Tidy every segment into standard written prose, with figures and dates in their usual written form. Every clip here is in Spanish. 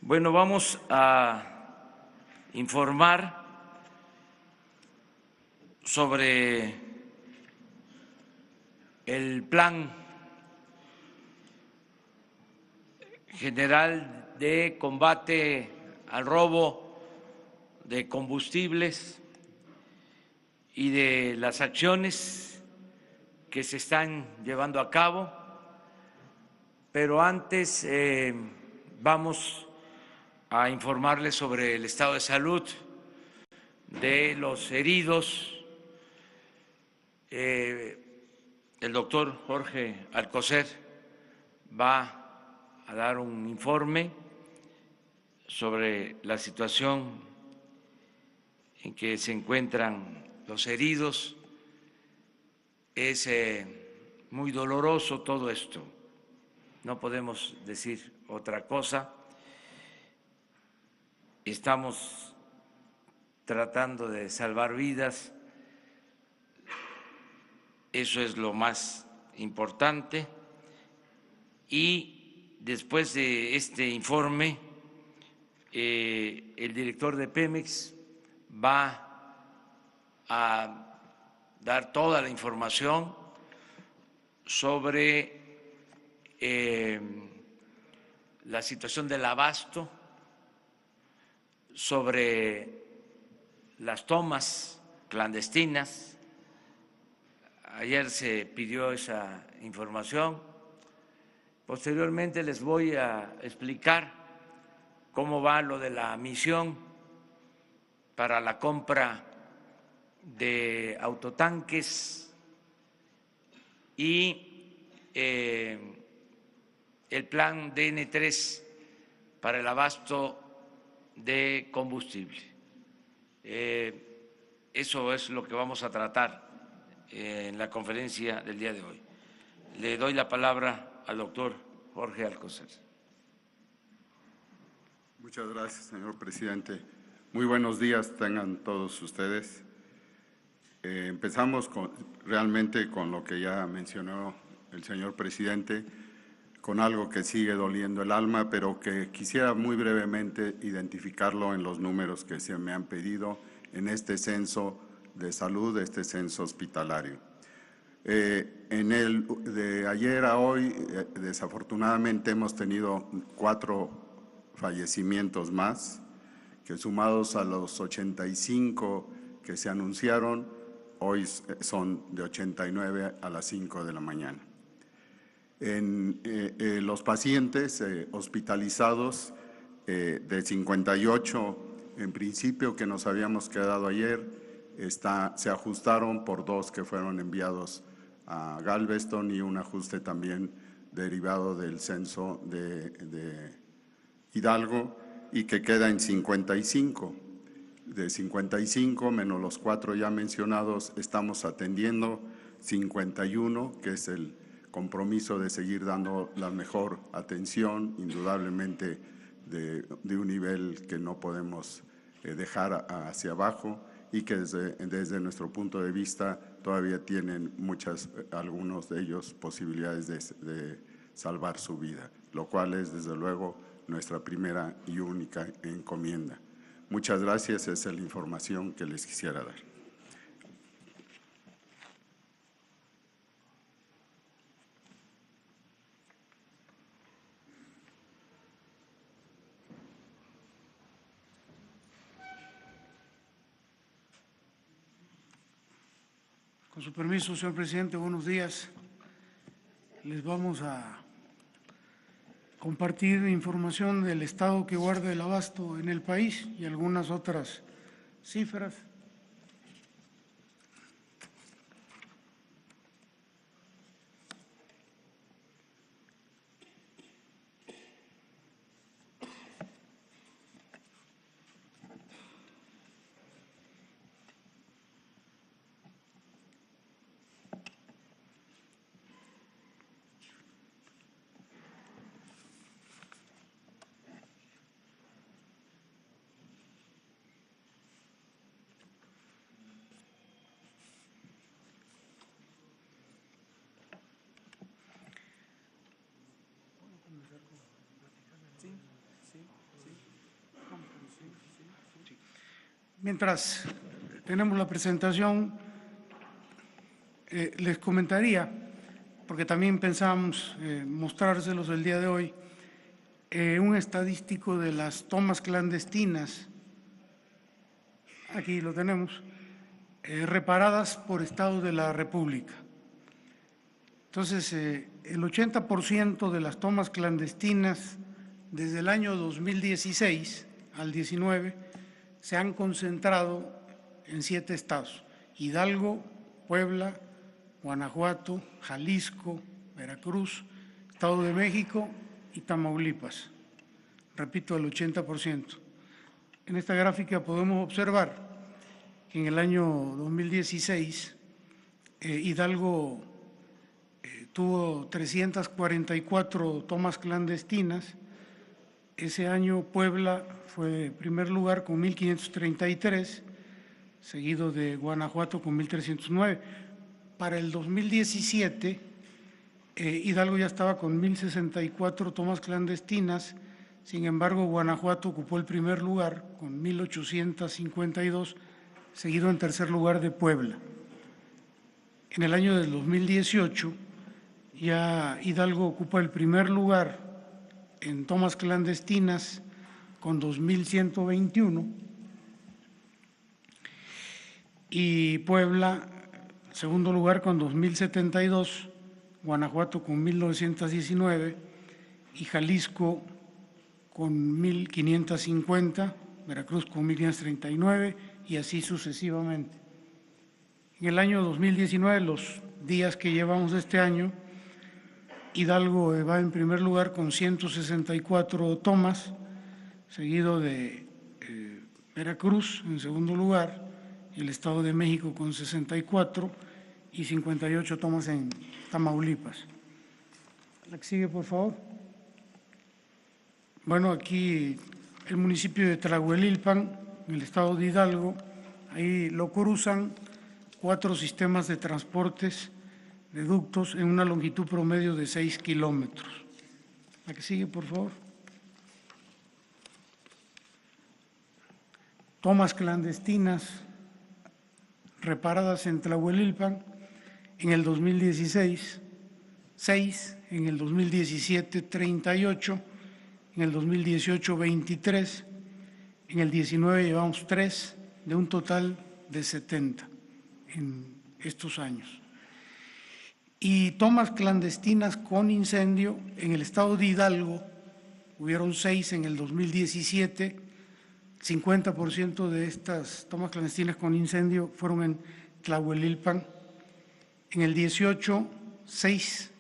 Bueno, vamos a informar sobre el Plan General de Combate al Robo de Combustibles y de las acciones que se están llevando a cabo, pero antes vamos a informarles sobre el estado de salud de los heridos. El doctor Jorge Alcocer va a dar un informe sobre la situación en que se encuentran los heridos. Es muy doloroso todo esto, no podemos decir otra cosa. Estamos tratando de salvar vidas, eso es lo más importante. Y después de este informe, el director de Pemex va a dar toda la información sobre la situación del abasto, sobre las tomas clandestinas. Ayer se pidió esa información. Posteriormente les voy a explicar cómo va lo de la misión para la compra de autotanques y el plan DN3 para el abasto de combustible. Eso es lo que vamos a tratar en la conferencia del día de hoy. Le doy la palabra al doctor Jorge Alcocer. Muchas gracias, señor presidente. Muy buenos días tengan todos ustedes. Empezamos realmente con lo que ya mencionó el señor presidente, con algo que sigue doliendo el alma, pero que quisiera muy brevemente identificarlo en los números que se me han pedido en este censo de salud, este censo hospitalario. De ayer a hoy, desafortunadamente hemos tenido 4 fallecimientos más, que sumados a los 85 que se anunciaron, hoy son de 89 a las 5 de la mañana. En los pacientes hospitalizados de 58 en principio que nos habíamos quedado ayer, se ajustaron por 2 que fueron enviados a Galveston y un ajuste también derivado del censo de Hidalgo y que queda en 55. De 55 menos los 4 ya mencionados, estamos atendiendo 51, que es el compromiso de seguir dando la mejor atención, indudablemente de un nivel que no podemos dejar hacia abajo y que desde nuestro punto de vista todavía tienen algunos de ellos posibilidades de salvar su vida, lo cual es desde luego nuestra primera y única encomienda. Muchas gracias, esa es la información que les quisiera dar. Con su permiso, señor presidente, buenos días. Les vamos a compartir información del estado que guarda el abasto en el país y algunas otras cifras. Mientras tenemos la presentación, les comentaría, porque también pensábamos mostrárselos el día de hoy, un estadístico de las tomas clandestinas, aquí lo tenemos, reparadas por Estado de la República. Entonces, el 80% de las tomas clandestinas desde el año 2016 al 19 se han concentrado en 7 estados: Hidalgo, Puebla, Guanajuato, Jalisco, Veracruz, Estado de México y Tamaulipas. Repito, el 80%. En esta gráfica podemos observar que en el año 2016 Hidalgo tuvo 344 tomas clandestinas. Ese año Puebla fue primer lugar con 1.533, seguido de Guanajuato con 1.309. Para el 2017, Hidalgo ya estaba con 1.064 tomas clandestinas, sin embargo, Guanajuato ocupó el primer lugar con 1.852, seguido en tercer lugar de Puebla. En el año del 2018, ya Hidalgo ocupa el primer lugar en tomas clandestinas con 2.121 y Puebla, segundo lugar con 2.072, Guanajuato con 1.919 y Jalisco con 1.550, Veracruz con 1.539 y así sucesivamente. En el año 2019, los días que llevamos de este año, Hidalgo va en primer lugar con 164 tomas, seguido de Veracruz en segundo lugar, y el Estado de México con 64 y 58 tomas en Tamaulipas. La que sigue, por favor. Bueno, aquí el municipio de Tlahuelilpan, en el estado de Hidalgo, ahí lo cruzan 4 sistemas de transportes de ductos en una longitud promedio de 6 kilómetros. La que sigue, por favor. Tomas clandestinas reparadas en Tlahuelilpan en el 2016, 6, en el 2017, 38, en el 2018, 23, en el 19 llevamos 3, de un total de 70 en estos años. Y tomas clandestinas con incendio en el estado de Hidalgo, hubieron 6 en el 2017, 50% de estas tomas clandestinas con incendio fueron en Tlahuelilpan. En el 18, 6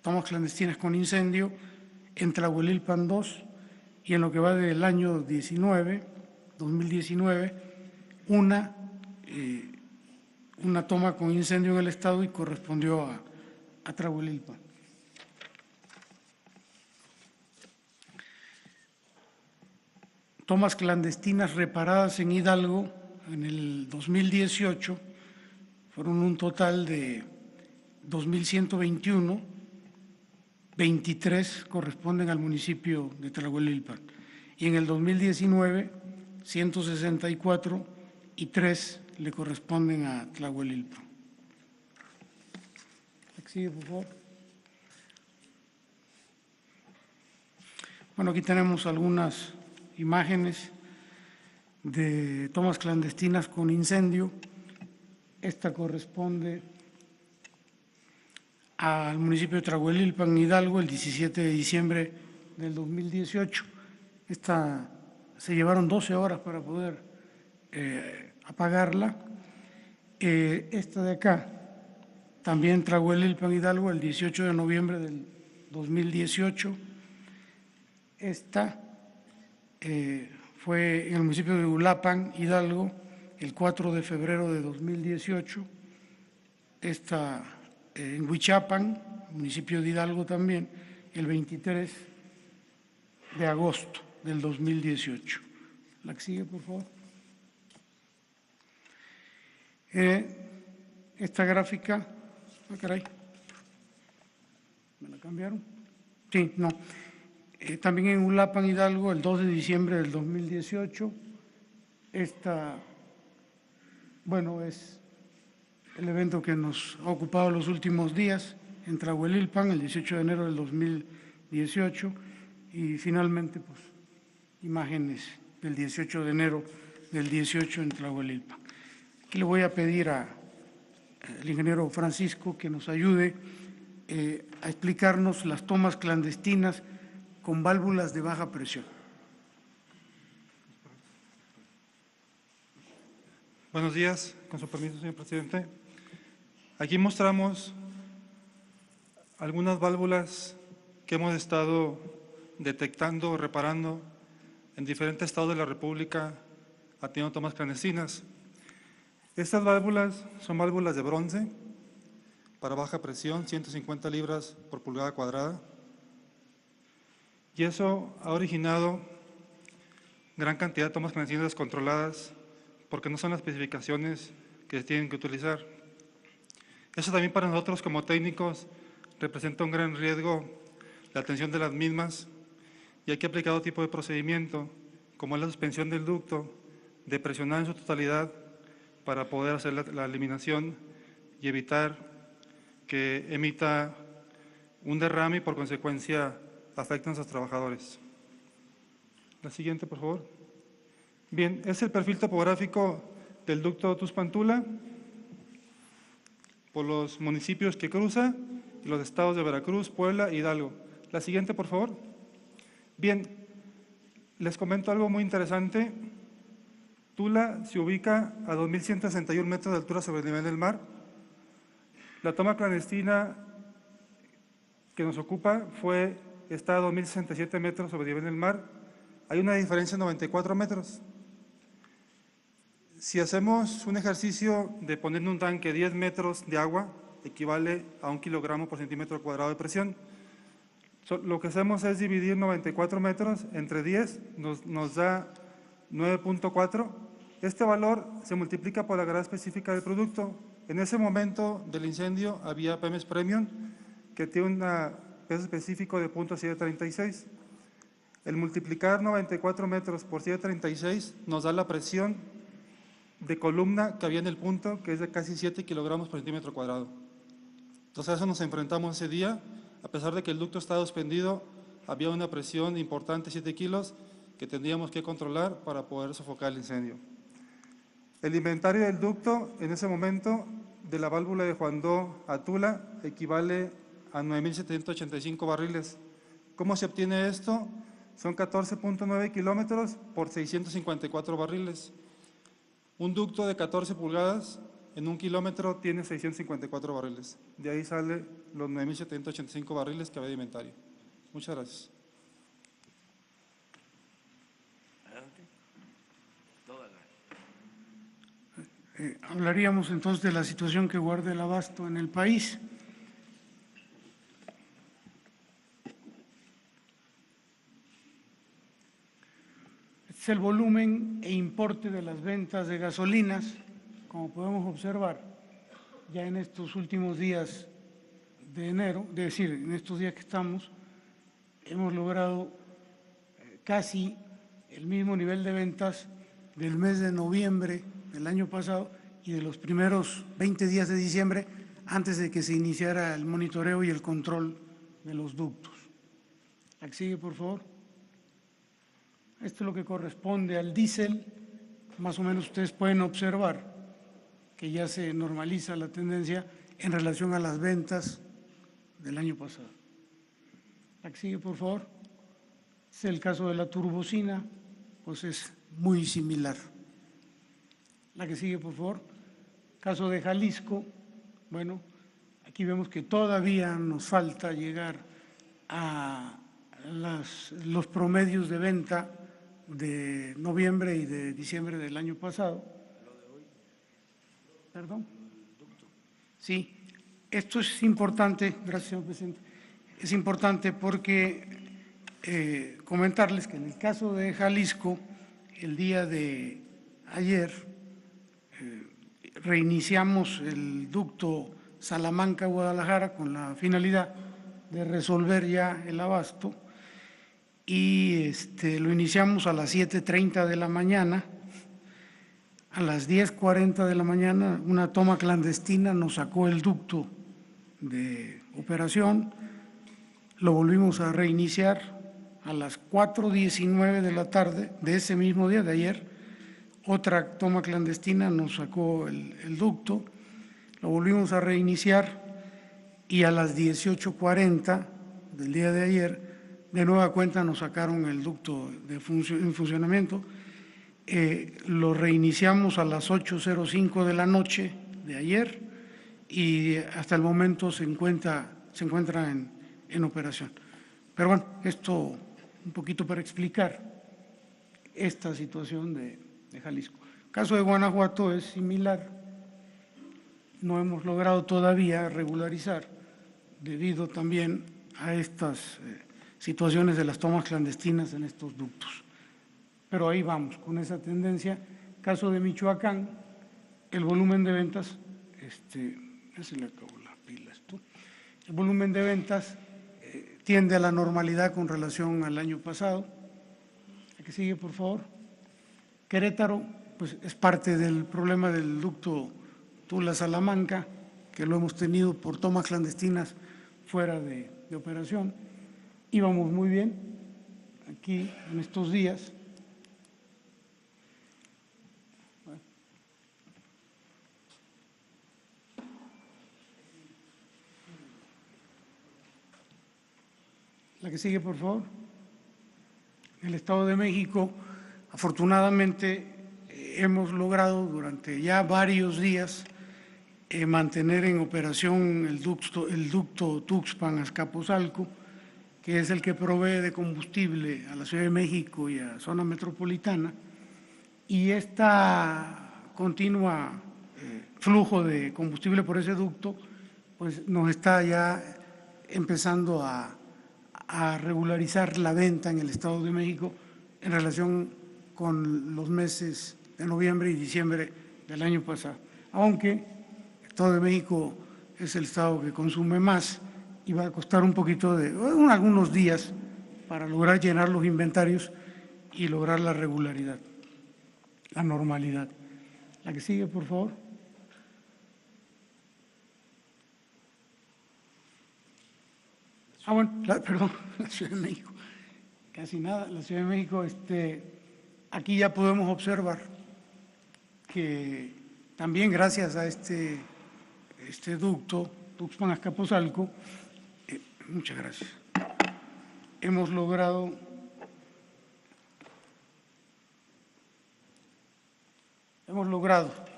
tomas clandestinas con incendio, en Tlahuelilpan 2, y en lo que va del año 2019, una toma con incendio en el estado y correspondió a Tlahuelilpan. Tomas clandestinas reparadas en Hidalgo en el 2018 fueron un total de 2.121, 23 corresponden al municipio de Tlahuelilpan, y en el 2019 164 y 3 le corresponden a Tlahuelilpan. Sigue, por favor. Bueno, aquí tenemos algunas imágenes de tomas clandestinas con incendio. Esta corresponde al municipio de Tlahuelilpan, Hidalgo, el 17 de diciembre del 2018. Esta se llevaron 12 horas para poder apagarla. Esta de acá, también Tlahuelilpan, Hidalgo, el 18 de noviembre del 2018. Esta fue en el municipio de Uruapan, Hidalgo, el 4 de febrero de 2018. Esta en Huichapan, municipio de Hidalgo también, el 23 de agosto del 2018. La que sigue, por favor. Esta gráfica, caray, ¿me la cambiaron? Sí, no. También en Uruapan, Hidalgo, el 2 de diciembre del 2018. Esta Bueno, es el evento que nos ha ocupado los últimos días en Tlahuelilpan, el 18 de enero del 2018, y finalmente, pues, imágenes del 18 de enero del 18 en Tlahuelilpan. Aquí le voy a pedir al ingeniero Francisco que nos ayude a explicarnos las tomas clandestinas con válvulas de baja presión. Buenos días, con su permiso, señor presidente. Aquí mostramos algunas válvulas que hemos estado detectando o reparando en diferentes estados de la República atendiendo tomas clandestinas. Estas válvulas son válvulas de bronce para baja presión, 150 libras por pulgada cuadrada. Y eso ha originado gran cantidad de tomas clandestinas descontroladas porque no son las especificaciones que se tienen que utilizar. Eso también para nosotros como técnicos representa un gran riesgo la atención de las mismas y hay que aplicar otro tipo de procedimiento, como es la suspensión del ducto, de presionar en su totalidad para poder hacer la eliminación y evitar que emita un derrame y por consecuencia afecten a nuestros trabajadores. La siguiente, por favor. Bien, es el perfil topográfico del ducto Tuxpan-Tula por los municipios que cruza y los estados de Veracruz, Puebla e Hidalgo. La siguiente, por favor. Bien, les comento algo muy interesante. Tula se ubica a 2.161 metros de altura sobre el nivel del mar. La toma clandestina que nos ocupa está a 2.067 metros sobre el nivel del mar. Hay una diferencia de 94 metros. Si hacemos un ejercicio de poner en un tanque 10 metros de agua, equivale a 1 kilogramo por centímetro cuadrado de presión. Lo que hacemos es dividir 94 metros entre 10, nos da 9.4. Este valor se multiplica por la gravedad específica del producto. En ese momento del incendio había Pemex Premium, que tiene un peso específico de 0.736. El multiplicar 94 metros por 736 nos da la presión de columna que había en el punto, que es de casi 7 kilogramos por centímetro cuadrado. Entonces a eso nos enfrentamos ese día. A pesar de que el ducto estaba suspendido, había una presión importante, 7 kilos, que tendríamos que controlar para poder sofocar el incendio. El inventario del ducto en ese momento de la válvula de Juandó a Tula equivale a 9.785 barriles. ¿Cómo se obtiene esto? Son 14.9 kilómetros por 654 barriles. Un ducto de 14 pulgadas en 1 kilómetro tiene 654 barriles. De ahí sale los 9.785 barriles que había de inventario. Muchas gracias. Hablaríamos entonces de la situación que guarda el abasto en el país. Es el volumen e importe de las ventas de gasolinas, como podemos observar ya en estos últimos días de enero, es decir, en estos días que estamos, hemos logrado casi el mismo nivel de ventas del mes de noviembre del año pasado y de los primeros 20 días de diciembre antes de que se iniciara el monitoreo y el control de los ductos. La que sigue, por favor. Esto es lo que corresponde al diésel. Más o menos ustedes pueden observar que ya se normaliza la tendencia en relación a las ventas del año pasado. La que sigue, por favor. Es el caso de la turbocina, pues es muy similar. La que sigue, por favor. Caso de Jalisco, bueno, aquí vemos que todavía nos falta llegar a los promedios de venta de noviembre y de diciembre del año pasado. ¿Perdón? Sí, esto es importante, gracias, señor presidente. Es importante porque comentarles que en el caso de Jalisco, el día de ayer reiniciamos el ducto Salamanca-Guadalajara con la finalidad de resolver ya el abasto y lo iniciamos a las 7:30 de la mañana a las 10:40 de la mañana una toma clandestina nos sacó el ducto de operación, lo volvimos a reiniciar a las 4:19 de la tarde de ese mismo día de ayer. Otra toma clandestina nos sacó el ducto, lo volvimos a reiniciar y a las 18:40 del día de ayer, de nueva cuenta nos sacaron el ducto en funcionamiento. Lo reiniciamos a las 8:05 de la noche de ayer y hasta el momento se encuentra en operación. Pero bueno, esto un poquito para explicar esta situación de Jalisco. El caso de Guanajuato es similar. No hemos logrado todavía regularizar debido también a estas situaciones de las tomas clandestinas en estos ductos. Pero ahí vamos, con esa tendencia. Caso de Michoacán, el volumen de ventas, ya se le acabó la pila esto, el volumen de ventas tiende a la normalidad con relación al año pasado. ¿La que sigue, por favor? Querétaro, pues es parte del problema del ducto Tula-Salamanca, que lo hemos tenido por tomas clandestinas fuera de operación. Íbamos muy bien aquí en estos días. La que sigue, por favor. En el Estado de México, afortunadamente, hemos logrado durante ya varios días mantener en operación el ducto Tuxpan-Azcapotzalco, que es el que provee de combustible a la Ciudad de México y a la zona metropolitana, y esta continua flujo de combustible por ese ducto, pues nos está ya empezando a regularizar la venta en el Estado de México en relación con los meses de noviembre y diciembre del año pasado. Aunque el Estado de México es el estado que consume más y va a costar un poquito algunos días para lograr llenar los inventarios y lograr la regularidad, la normalidad. La que sigue, por favor. Bueno, perdón, la Ciudad de México, casi nada. La Ciudad de México, aquí ya podemos observar que también gracias a este ducto, Tuxpan-Azcapotzalco, muchas gracias, hemos logrado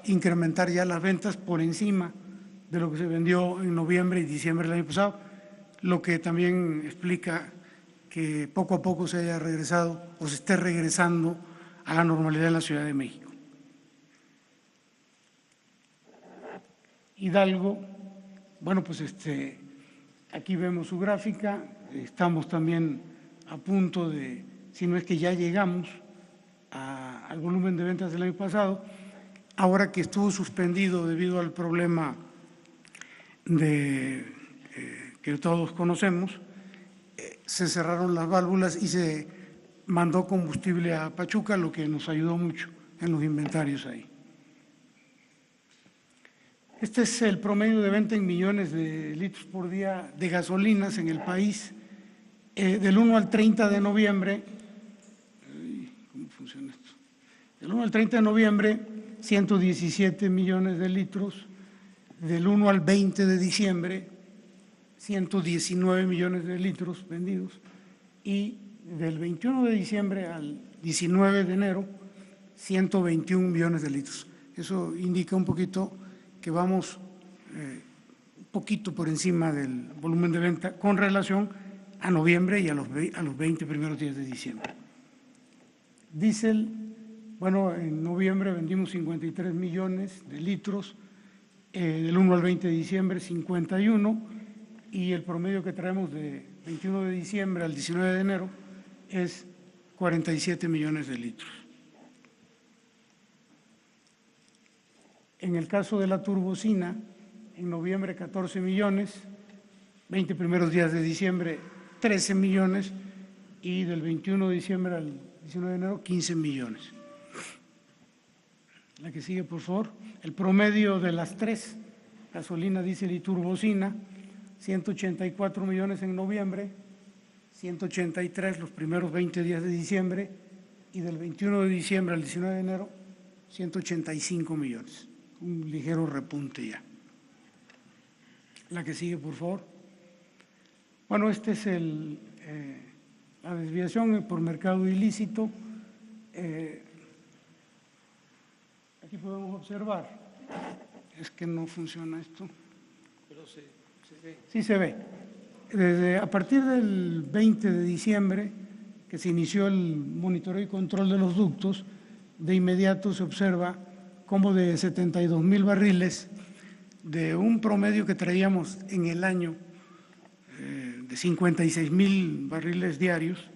incrementar ya las ventas por encima de lo que se vendió en noviembre y diciembre del año pasado, lo que también explica que poco a poco se haya regresado o se esté regresando a la normalidad en la Ciudad de México. Hidalgo, bueno, pues aquí vemos su gráfica, estamos también a punto de, si no es que ya llegamos al volumen de ventas del año pasado, ahora que estuvo suspendido debido al problema que todos conocemos, se cerraron las válvulas y se mandó combustible a Pachuca, lo que nos ayudó mucho en los inventarios ahí. Este es el promedio de venta en millones de litros por día de gasolinas en el país, del 1 al 30 de noviembre. ¿Cómo funciona esto? Del 1 al 30 de noviembre, 117 millones de litros. Del 1 al 20 de diciembre, 119 millones de litros vendidos. Y del 21 de diciembre al 19 de enero, 121 millones de litros. Eso indica un poquito que vamos un poquito por encima del volumen de venta con relación a noviembre y a los 20 primeros días de diciembre. Diésel, bueno, en noviembre vendimos 53 millones de litros, del 1 al 20 de diciembre 51, y el promedio que traemos de 21 de diciembre al 19 de enero es 47 millones de litros. En el caso de la turbocina, en noviembre 14 millones, 20 primeros días de diciembre 13 millones y del 21 de diciembre al 19 de enero 15 millones. La que sigue, por favor. El promedio de las tres, gasolina, diésel y turbocina, 184 millones en noviembre, 183 los primeros 20 días de diciembre y del 21 de diciembre al 19 de enero, 185 millones. Un ligero repunte ya. La que sigue, por favor. Bueno, este es la desviación por mercado ilícito. Aquí podemos observar, es que no funciona esto. Pero se ve. Sí se ve. A partir del 20 de diciembre, que se inició el monitoreo y control de los ductos, de inmediato se observa cómo de 72,000 barriles, de un promedio que traíamos en el año de 56,000 barriles diarios,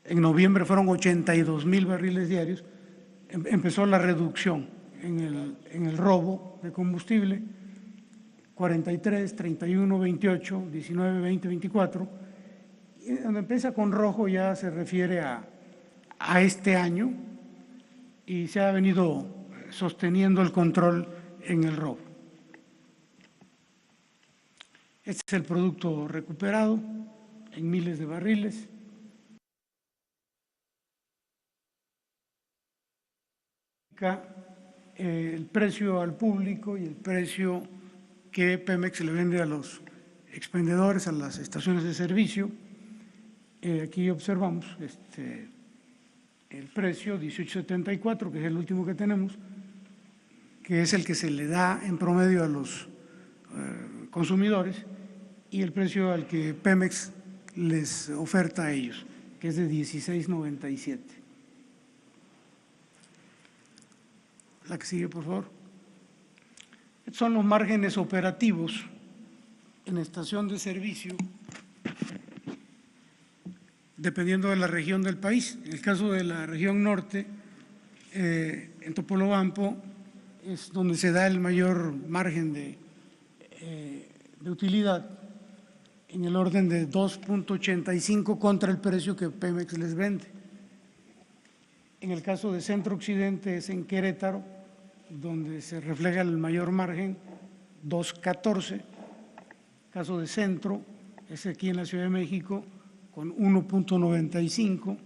en noviembre fueron 82,000 barriles diarios, empezó la reducción en el robo de combustible, 43, 31, 28, 19, 20, 24, y donde empieza con rojo ya se refiere a este año y se ha venido sosteniendo el control en el robo. Este es el producto recuperado en miles de barriles. El precio al público y el precio que Pemex le vende a los expendedores, a las estaciones de servicio. Aquí observamos el precio 18.74, que es el último que tenemos, que es el que se le da en promedio a los consumidores, y el precio al que Pemex les oferta a ellos, que es de 16.97. La que sigue, por favor. Estos son los márgenes operativos en estación de servicio, dependiendo de la región del país. En el caso de la región norte, en Topolobampo, es donde se da el mayor margen de utilidad, en el orden de 2.85 contra el precio que Pemex les vende. En el caso de Centro Occidente es en Querétaro, donde se refleja el mayor margen, 2.14. Caso de Centro es aquí en la Ciudad de México con 1.95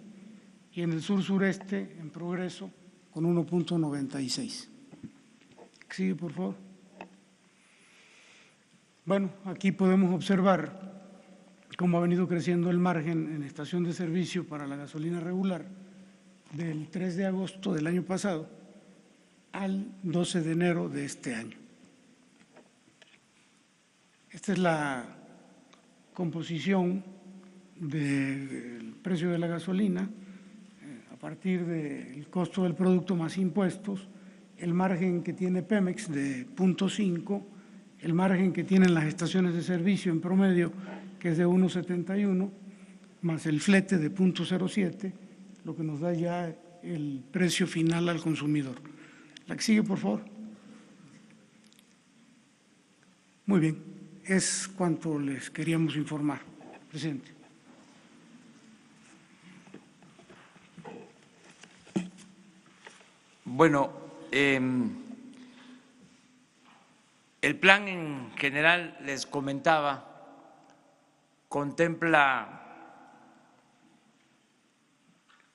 y en el sur-sureste, en Progreso, con 1.96. Sigue, por favor. Bueno, aquí podemos observar cómo ha venido creciendo el margen en estación de servicio para la gasolina regular del 3 de agosto del año pasado al 12 de enero de este año. Esta es la composición del precio de la gasolina a partir del costo del producto más impuestos, el margen que tiene Pemex de 0.5, el margen que tienen las estaciones de servicio en promedio, que es de 1.71, más el flete de 0.07, lo que nos da ya el precio final al consumidor. La que sigue, por favor. Muy bien, es cuanto les queríamos informar, presidente. Bueno, el plan en general, les comentaba, contempla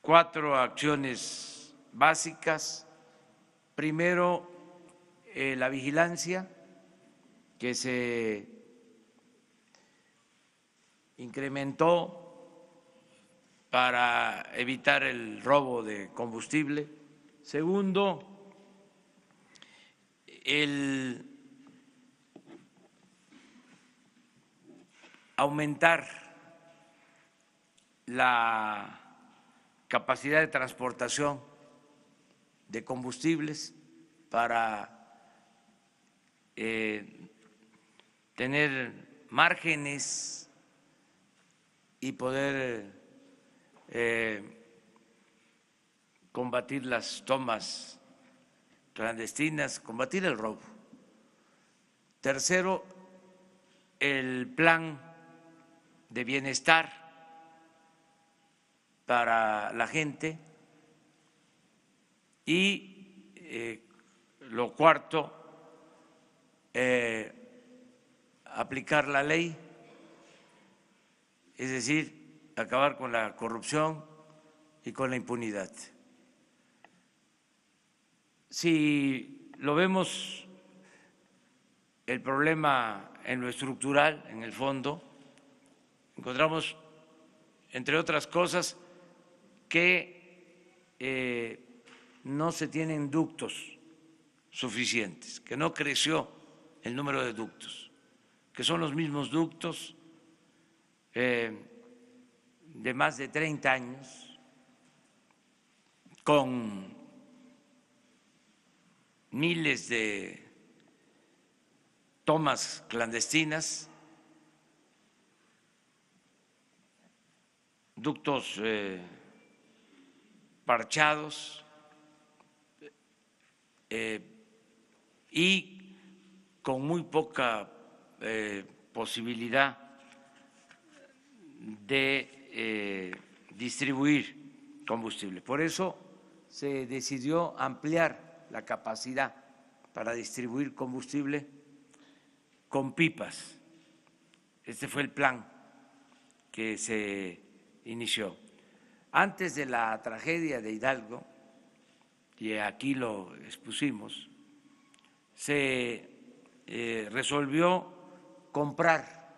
4 acciones básicas. Primero, la vigilancia, que se incrementó para evitar el robo de combustible. Segundo, el aumentar la capacidad de transportación de combustibles para tener márgenes y poder combatir las tomas clandestinas, combatir el robo. Tercero, el plan de bienestar para la gente y lo cuarto, aplicar la ley, es decir, acabar con la corrupción y con la impunidad. Si lo vemos el problema en lo estructural, en el fondo, encontramos, entre otras cosas, que no se tienen ductos suficientes, que no creció el número de ductos, que son los mismos ductos de más de 30 años, con miles de tomas clandestinas, ductos parchados y con muy poca posibilidad de distribuir combustible. Por eso se decidió ampliar la capacidad para distribuir combustible con pipas. Este fue el plan que se inició. Antes de la tragedia de Hidalgo, y aquí lo expusimos, se resolvió comprar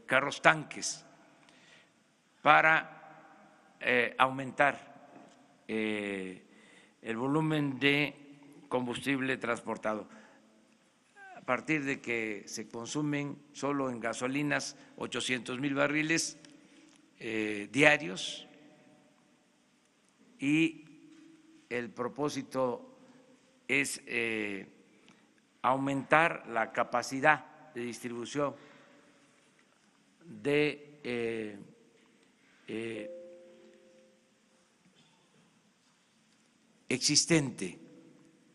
carros tanques para aumentar el volumen de combustible transportado. A partir de que se consumen solo en gasolinas 800,000 barriles diarios, y el propósito es aumentar la capacidad de distribución de existente,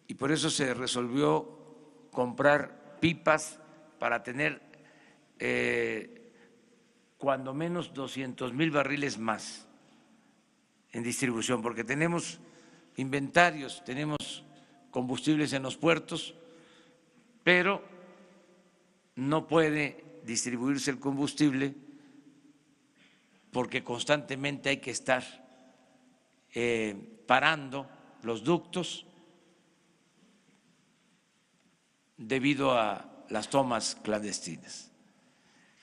y por eso se resolvió comprar pipas para tener cuando menos 200,000 barriles más en distribución, porque tenemos inventarios, tenemos combustibles en los puertos, pero no puede distribuirse el combustible porque constantemente hay que estar parando los ductos debido a las tomas clandestinas.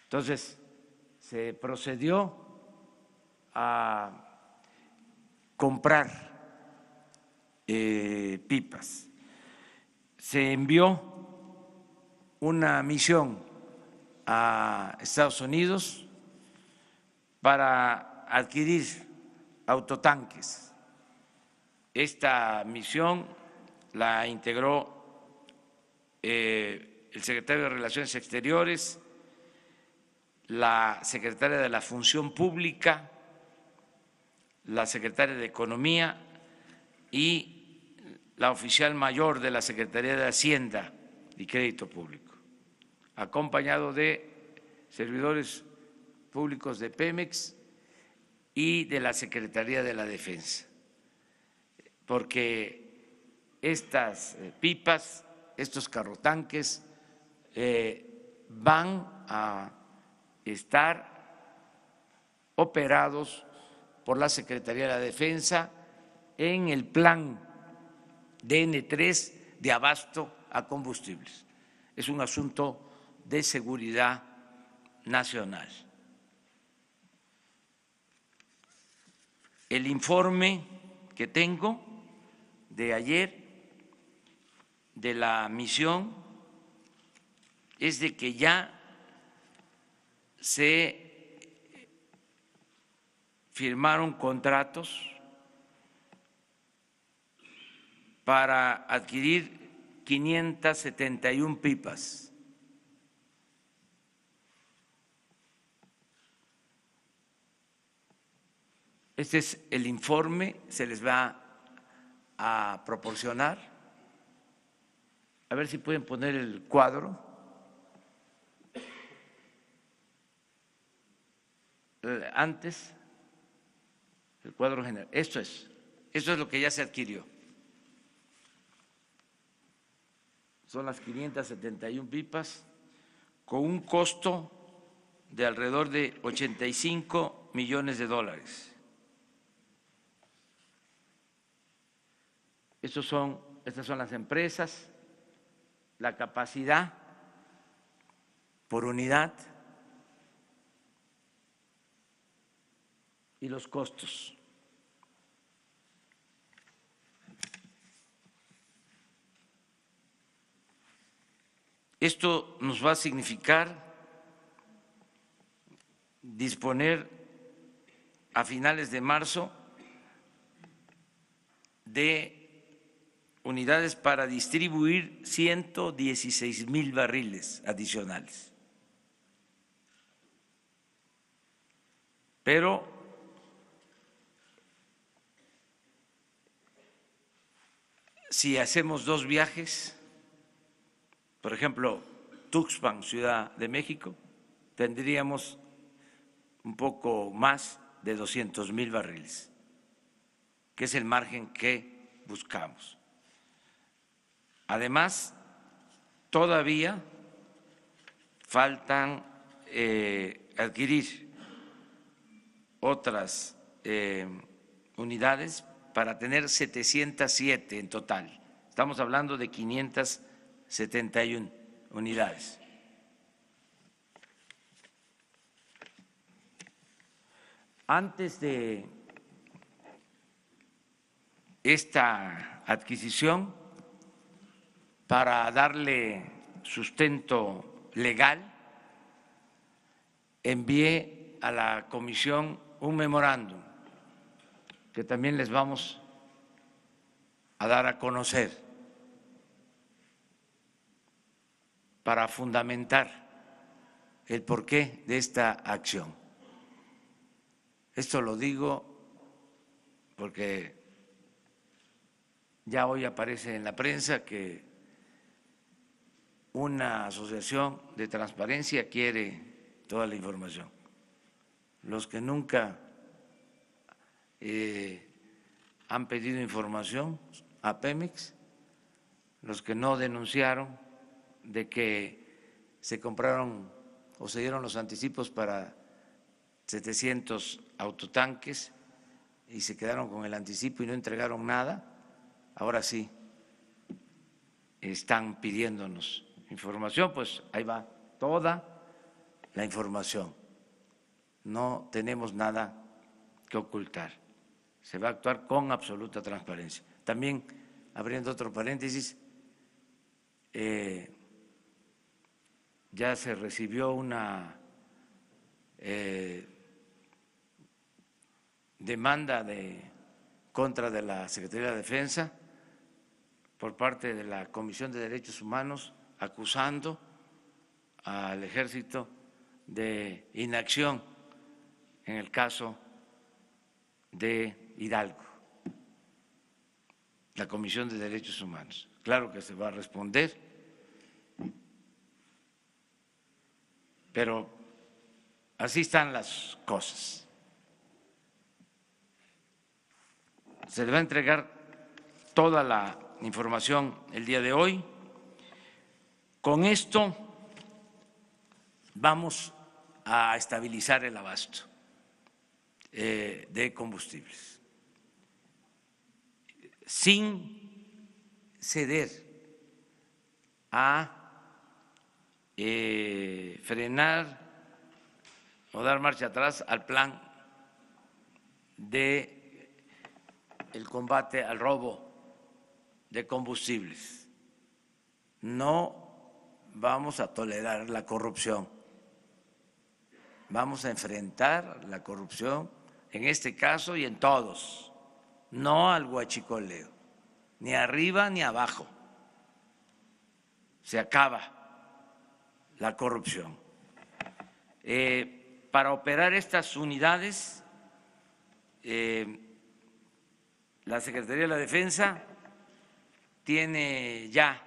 Entonces, se procedió a comprar pipas. Se envió una misión a Estados Unidos para adquirir autotanques. Esta misión la integró el secretario de Relaciones Exteriores, la secretaria de la Función Pública, la secretaria de Economía y la oficial mayor de la Secretaría de Hacienda y Crédito Público, acompañado de servidores públicos de Pemex y de la Secretaría de la Defensa, porque estas pipas, estos carrotanques van a estar operados por la Secretaría de la Defensa en el plan DN3 de abasto a combustibles. Es un asunto de seguridad nacional. El informe que tengo de ayer de la misión es de que ya se firmaron contratos para adquirir 571 pipas. Este es el informe, se les va a proporcionar. A ver si pueden poner el cuadro. Antes, el cuadro general. Esto es Eso es lo que ya se adquirió. Son las 571 pipas con un costo de alrededor de 85 millones de dólares. Estas son las empresas, la capacidad por unidad y los costos. Esto nos va a significar disponer a finales de marzo de unidades para distribuir 116,000 barriles adicionales. Pero si hacemos 2 viajes, por ejemplo, Tuxpan, Ciudad de México, tendríamos un poco más de 200,000 barriles, que es el margen que buscamos. Además, todavía faltan adquirir otras unidades para tener 707 en total. Estamos hablando de 571 unidades. Antes de esta adquisición, para darle sustento legal, envié a la comisión un memorándum que también les vamos a dar a conocer para fundamentar el porqué de esta acción. Esto lo digo porque ya hoy aparece en la prensa que una asociación de transparencia quiere toda la información. Los que nunca han pedido información a Pemex, los que no denunciaron de que se compraron o se dieron los anticipos para 700 autotanques y se quedaron con el anticipo y no entregaron nada, ahora sí están pidiéndonos información, pues ahí va toda la información. No tenemos nada que ocultar. Se va a actuar con absoluta transparencia. También, abriendo otro paréntesis, ya se recibió una demanda contra de la Secretaría de Defensa por parte de la Comisión de Derechos Humanos, acusando al Ejército de inacción en el caso de Hidalgo, la Comisión de Derechos Humanos. Claro que se va a responder, pero así están las cosas. Se le va a entregar toda la información el día de hoy. Con esto vamos a estabilizar el abasto de combustibles sin ceder a frenar o dar marcha atrás al plan de el combate al robo de combustibles. No vamos a tolerar la corrupción. Vamos a enfrentar la corrupción en este caso y en todos, no al huachicoleo, ni arriba ni abajo. Se acaba la corrupción. Para operar estas unidades, la Secretaría de la Defensa tiene ya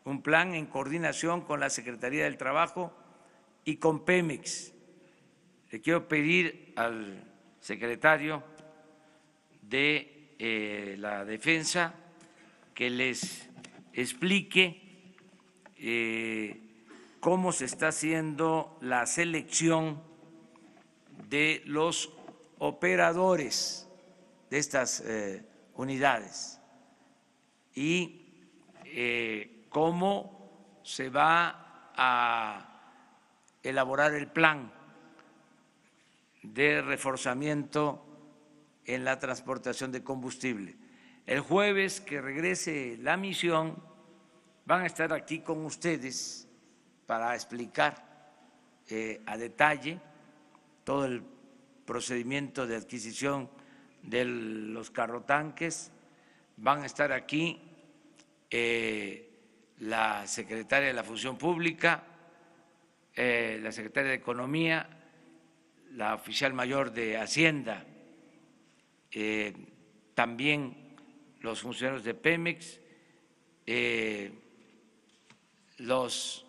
un plan en coordinación con la Secretaría del Trabajo y con Pemex. Le quiero pedir al secretario de la defensa que les explique cómo se está haciendo la selección de los operadores de estas unidades y cómo se va a elaborar el plan de reforzamiento en la transportación de combustible. El jueves que regrese la misión van a estar aquí con ustedes para explicar a detalle todo el procedimiento de adquisición de los carrotanques. Van a estar aquí la secretaria de la Función Pública, la secretaria de Economía, la oficial mayor de Hacienda, también los funcionarios de Pemex, los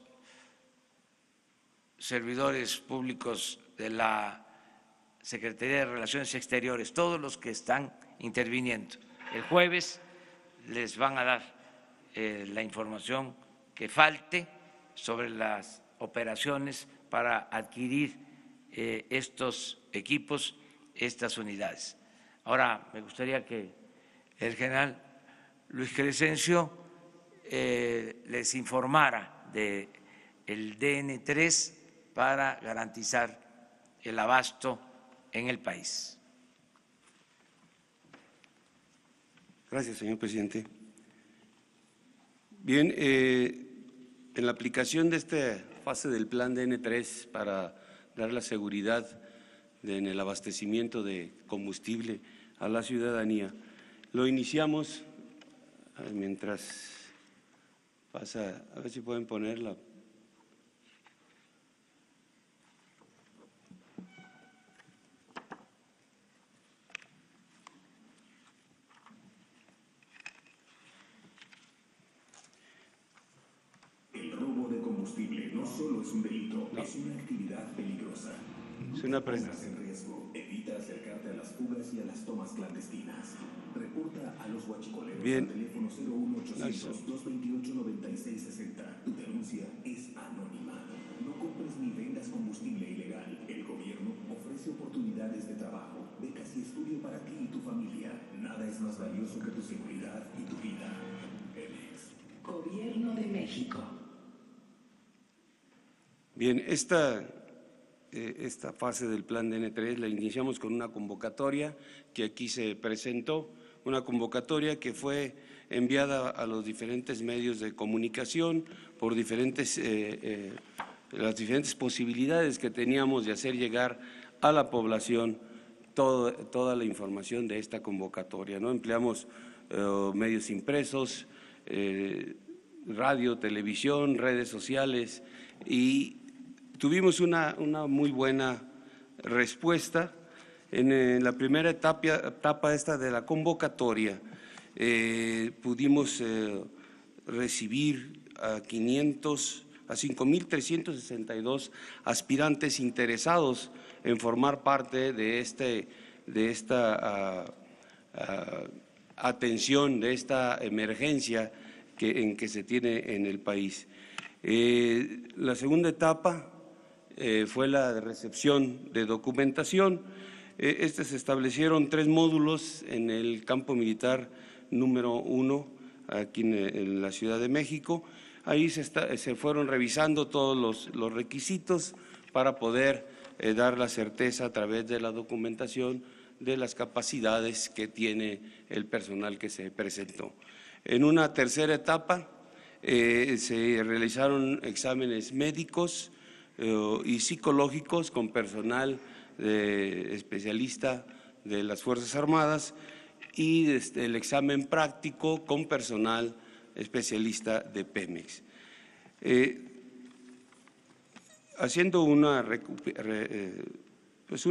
servidores públicos de la Secretaría de Relaciones Exteriores, todos los que están interviniendo. El jueves les van a dar la información que falte sobre las operaciones para adquirir estos equipos, estas unidades. Ahora, me gustaría que el general Luis Crescencio les informara del DN3 para garantizar el abasto en el país. Gracias, señor presidente. Bien, en la aplicación de esta fase del plan DN3 para dar la seguridad en el abastecimiento de combustible a la ciudadanía, lo iniciamos mientras pasa, a ver si pueden ponerla. El robo de combustible no solo es un delito, es una actividad peligrosa. Es una Pongas en riesgo, evita acercarte a las fugas y a las tomas clandestinas. Reporta a los huachicoleros al teléfono 01800 228 9660. Tu denuncia es anónima. No compres ni vendas combustible ilegal. El gobierno ofrece oportunidades de trabajo, becas y estudio para ti y tu familia. Nada es más valioso que tu seguridad y tu vida. Pemex. Gobierno de México. Bien, esta fase del plan DN3 la iniciamos con una convocatoria que aquí se presentó, una convocatoria que fue enviada a los diferentes medios de comunicación por las diferentes posibilidades que teníamos de hacer llegar a la población toda la información de esta convocatoria, ¿no? Empleamos medios impresos, radio, televisión, redes sociales y tuvimos una muy buena respuesta. En la primera etapa esta de la convocatoria pudimos recibir a 5.362 aspirantes interesados en formar parte de esta atención, de esta emergencia en que se tiene en el país. La segunda etapa fue la de recepción de documentación. Se establecieron 3 módulos en el campo militar número 1, aquí en la Ciudad de México. Ahí se fueron revisando todos los requisitos para poder dar la certeza a través de la documentación de las capacidades que tiene el personal que se presentó. En una tercera etapa se realizaron exámenes médicos y psicológicos con personal especialista de las Fuerzas Armadas y el examen práctico con personal especialista de Pemex. Haciendo un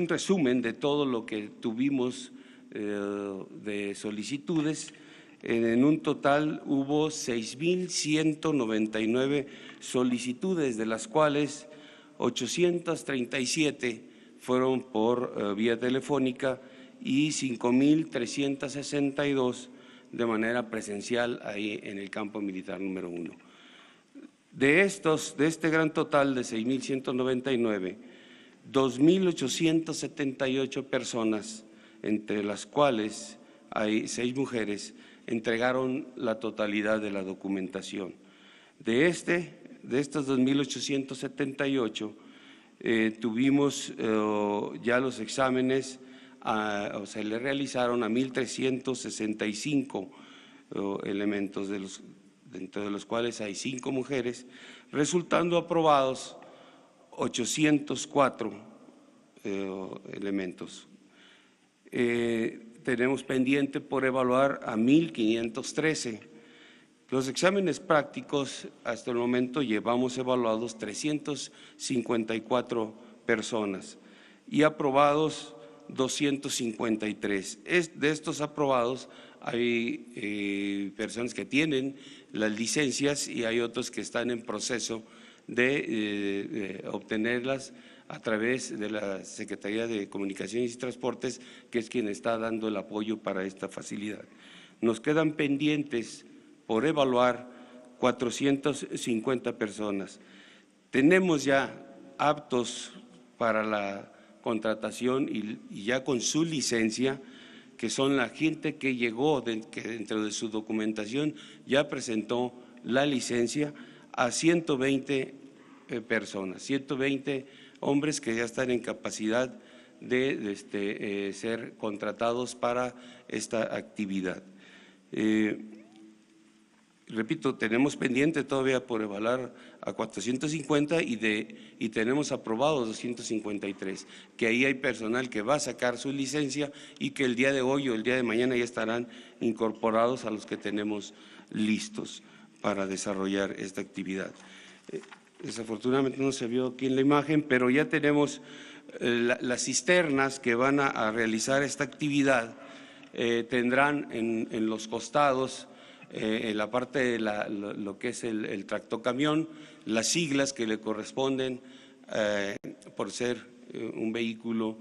resumen de todo lo que tuvimos de solicitudes, en un total hubo 6.199 solicitudes, de las cuales 837 fueron por vía telefónica y 5.362 de manera presencial ahí en el campo militar número 1. De este gran total de 6.199, 2.878 personas, entre las cuales hay 6 mujeres, entregaron la totalidad de la documentación. De estos 2.878, tuvimos ya los exámenes, se le realizaron a 1.365 elementos, dentro de los cuales hay 5 mujeres, resultando aprobados 804 elementos. Tenemos pendiente por evaluar a 1.513. Los exámenes prácticos, hasta el momento llevamos evaluados 354 personas y aprobados 253. De estos aprobados hay personas que tienen las licencias y hay otros que están en proceso de obtenerlas a través de la Secretaría de Comunicaciones y Transportes, que es quien está dando el apoyo para esta facilidad. Nos quedan pendientes por evaluar 450 personas. Tenemos ya aptos para la contratación y ya con su licencia, que son la gente que llegó, que dentro de su documentación ya presentó la licencia, a 120 personas, 120 hombres que ya están en capacidad de ser contratados para esta actividad. Repito, tenemos pendiente todavía por evaluar a 450 y tenemos aprobados 253, que ahí hay personal que va a sacar su licencia y que el día de hoy o el día de mañana ya estarán incorporados a los que tenemos listos para desarrollar esta actividad. Desafortunadamente no se vio aquí en la imagen, pero ya tenemos las cisternas que van a realizar esta actividad, tendrán en los costados, en la parte de lo que es el tractocamión, las siglas que le corresponden por ser un vehículo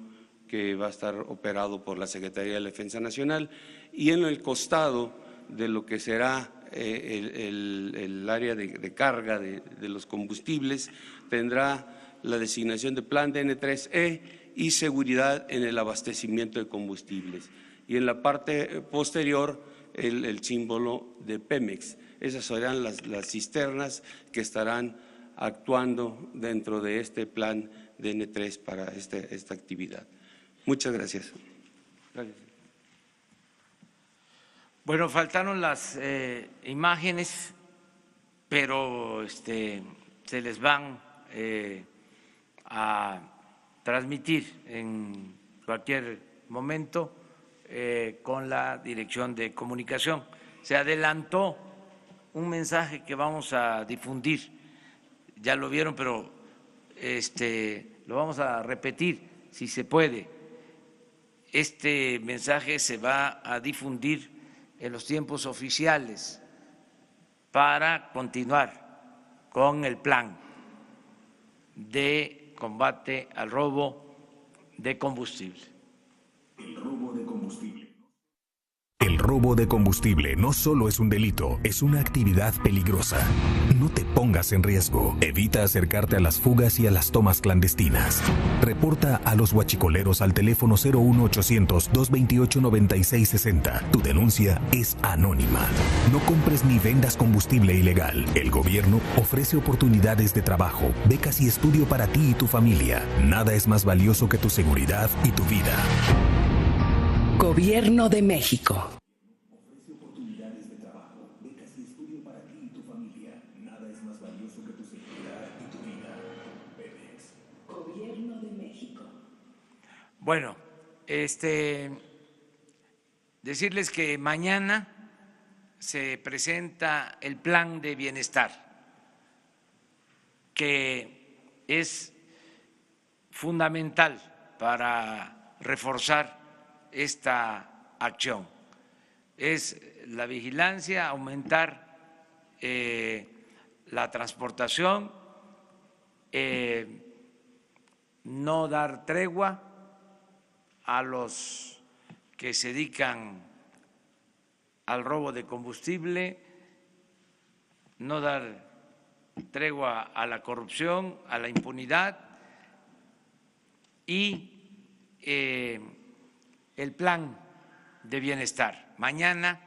que va a estar operado por la Secretaría de la Defensa Nacional, y en el costado de lo que será el área de carga de los combustibles tendrá la designación de plan DN3E y seguridad en el abastecimiento de combustibles. Y en la parte posterior el símbolo de Pemex. Esas serán las cisternas que estarán actuando dentro de este plan DN3 para esta actividad. Muchas gracias. Gracias. Bueno, faltaron las imágenes, pero se les van a transmitir en cualquier momento con la Dirección de Comunicación. Se adelantó un mensaje que vamos a difundir, ya lo vieron, pero lo vamos a repetir si se puede. Este mensaje se va a difundir en los tiempos oficiales para continuar con el plan de combate al robo de combustible. El robo de combustible. El robo de combustible no solo es un delito, es una actividad peligrosa. No te pongas en riesgo. Evita acercarte a las fugas y a las tomas clandestinas. Reporta a los huachicoleros al teléfono 01800-228-9660. Tu denuncia es anónima. No compres ni vendas combustible ilegal. El gobierno ofrece oportunidades de trabajo, becas y estudio para ti y tu familia. Nada es más valioso que tu seguridad y tu vida. Gobierno de México. Ofrece oportunidades de trabajo, becas y estudio para ti y tu familia. Nada es más valioso que tu seguridad y tu vida. Pemex. Gobierno de México. Bueno, decirles que mañana se presenta el plan de bienestar, que es fundamental para reforzar esta acción. Es la vigilancia, aumentar la transportación, no dar tregua a los que se dedican al robo de combustible, no dar tregua a la corrupción, a la impunidad y el plan de bienestar. Mañana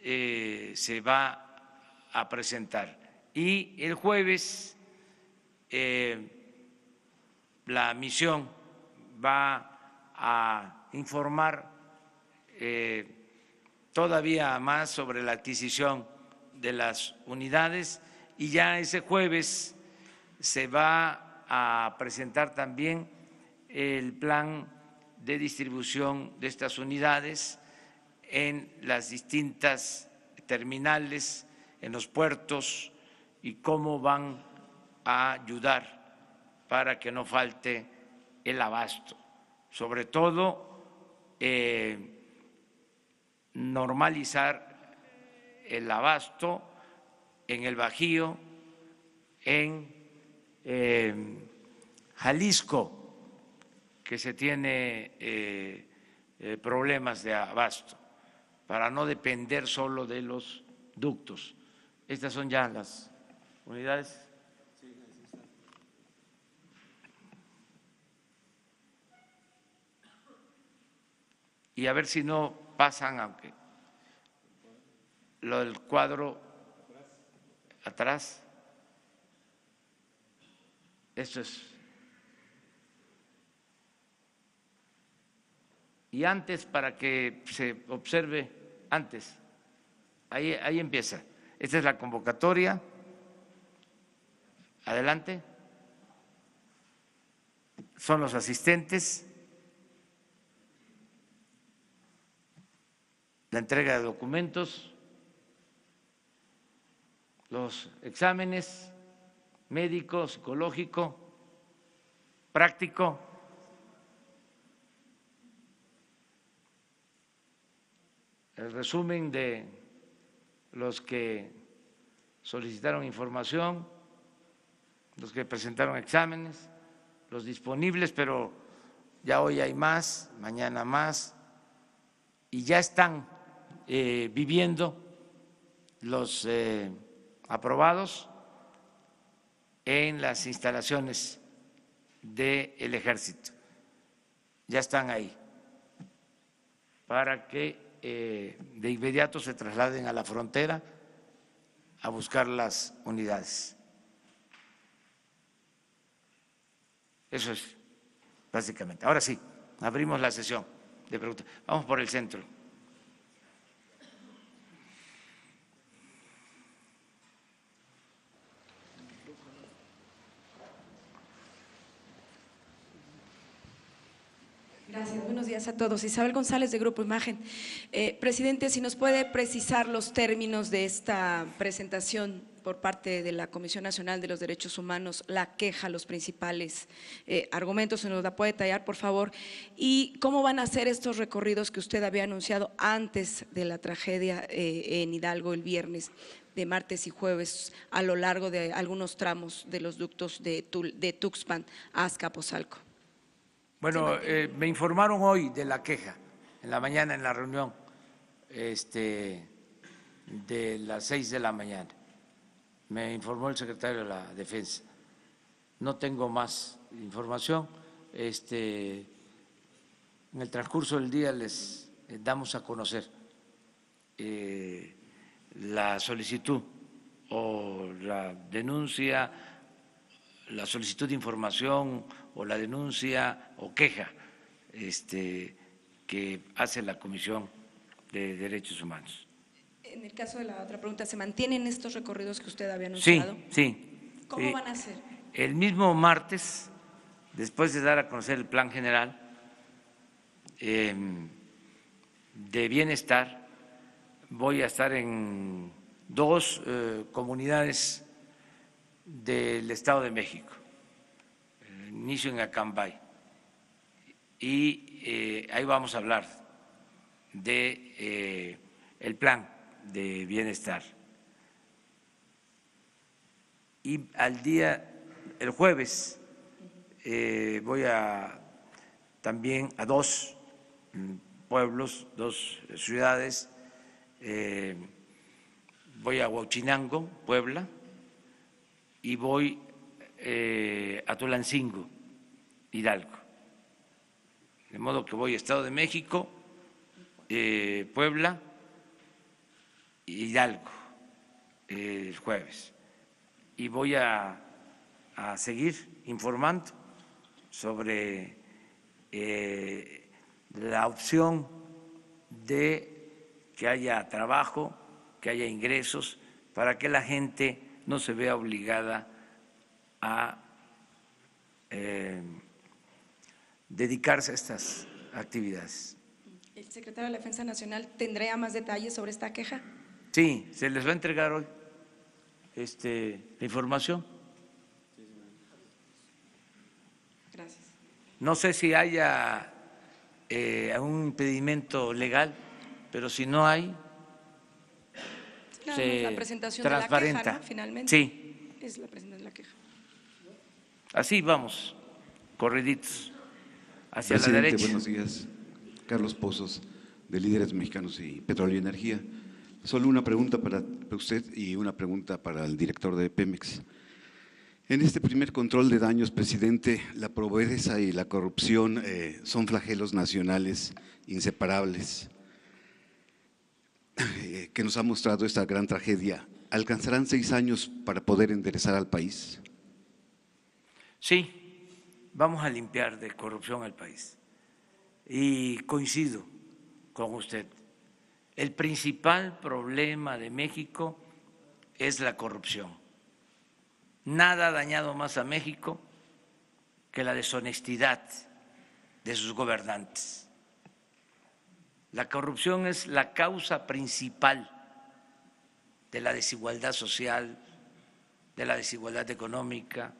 se va a presentar y el jueves la misión va a informar todavía más sobre la adquisición de las unidades y ya ese jueves se va a presentar también el plan de distribución de estas unidades en las distintas terminales, en los puertos y cómo van a ayudar para que no falte el abasto, sobre todo normalizar el abasto en el Bajío, en Jalisco, que se tiene problemas de abasto, para no depender solo de los ductos. Estas son ya las unidades. Y a ver si no pasan, aunque lo del cuadro atrás, esto es. Y antes, para que se observe antes, ahí empieza. Esta es la convocatoria. Adelante. Son los asistentes. La entrega de documentos, los exámenes médico, psicológico, práctico. El resumen de los que solicitaron información, los que presentaron exámenes, los disponibles, pero ya hoy hay más, mañana más, y ya están viviendo los aprobados en las instalaciones del Ejército. Ya están ahí para que de inmediato se trasladen a la frontera a buscar las unidades. Eso es básicamente. Ahora sí, abrimos la sesión de preguntas. Vamos por el centro. Gracias, buenos días a todos. Isabel González de Grupo Imagen. Presidente, si nos puede precisar los términos de esta presentación por parte de la Comisión Nacional de los Derechos Humanos, la queja, los principales argumentos, se nos la puede detallar, por favor, y cómo van a ser estos recorridos que usted había anunciado antes de la tragedia en Hidalgo el viernes, de martes y jueves, a lo largo de algunos tramos de los ductos de Tuxpan a Azcapotzalco. Bueno, me informaron hoy de la queja, en la mañana en la reunión de las 6 de la mañana. Me informó el secretario de la Defensa. No tengo más información. En el transcurso del día les damos a conocer la solicitud o la denuncia, la solicitud de información o la denuncia o queja que hace la Comisión de Derechos Humanos. En el caso de la otra pregunta, ¿se mantienen estos recorridos que usted había anunciado? Sí. ¿Cómo van a ser? El mismo martes, después de dar a conocer el Plan General de Bienestar, voy a estar en 2 comunidades del Estado de México. Inicio en Acambay y ahí vamos a hablar de el plan de bienestar. Y el jueves voy también a 2 pueblos, 2 ciudades. Voy a Huachinango, Puebla, y voy a Tulancingo, Hidalgo. De modo que voy a Estado de México, Puebla, Hidalgo, el jueves. Y voy a seguir informando sobre la opción de que haya trabajo, que haya ingresos, para que la gente no se vea obligada a dedicarse a estas actividades. ¿El secretario de la Defensa Nacional tendrá más detalles sobre esta queja? Sí, se les va a entregar hoy la información. Gracias. No sé si haya un impedimento legal, pero si no hay, se la presentación transparenta. de la queja, ¿no? Finalmente. Sí. Es la presentación de la queja. Así vamos, corriditos, hacia la Presidente, derecha. buenos días. Carlos Pozos, de Líderes Mexicanos y Petróleo y Energía. Solo una pregunta para usted y una pregunta para el director de Pemex. En este primer control de daños, presidente, la pobreza y la corrupción son flagelos nacionales inseparables que nos ha mostrado esta gran tragedia. ¿Alcanzarán 6 años para poder enderezar al país? Sí, vamos a limpiar de corrupción al país. Y coincido con usted. El principal problema de México es la corrupción. Nada ha dañado más a México que la deshonestidad de sus gobernantes. La corrupción es la causa principal de la desigualdad social, de la desigualdad económica,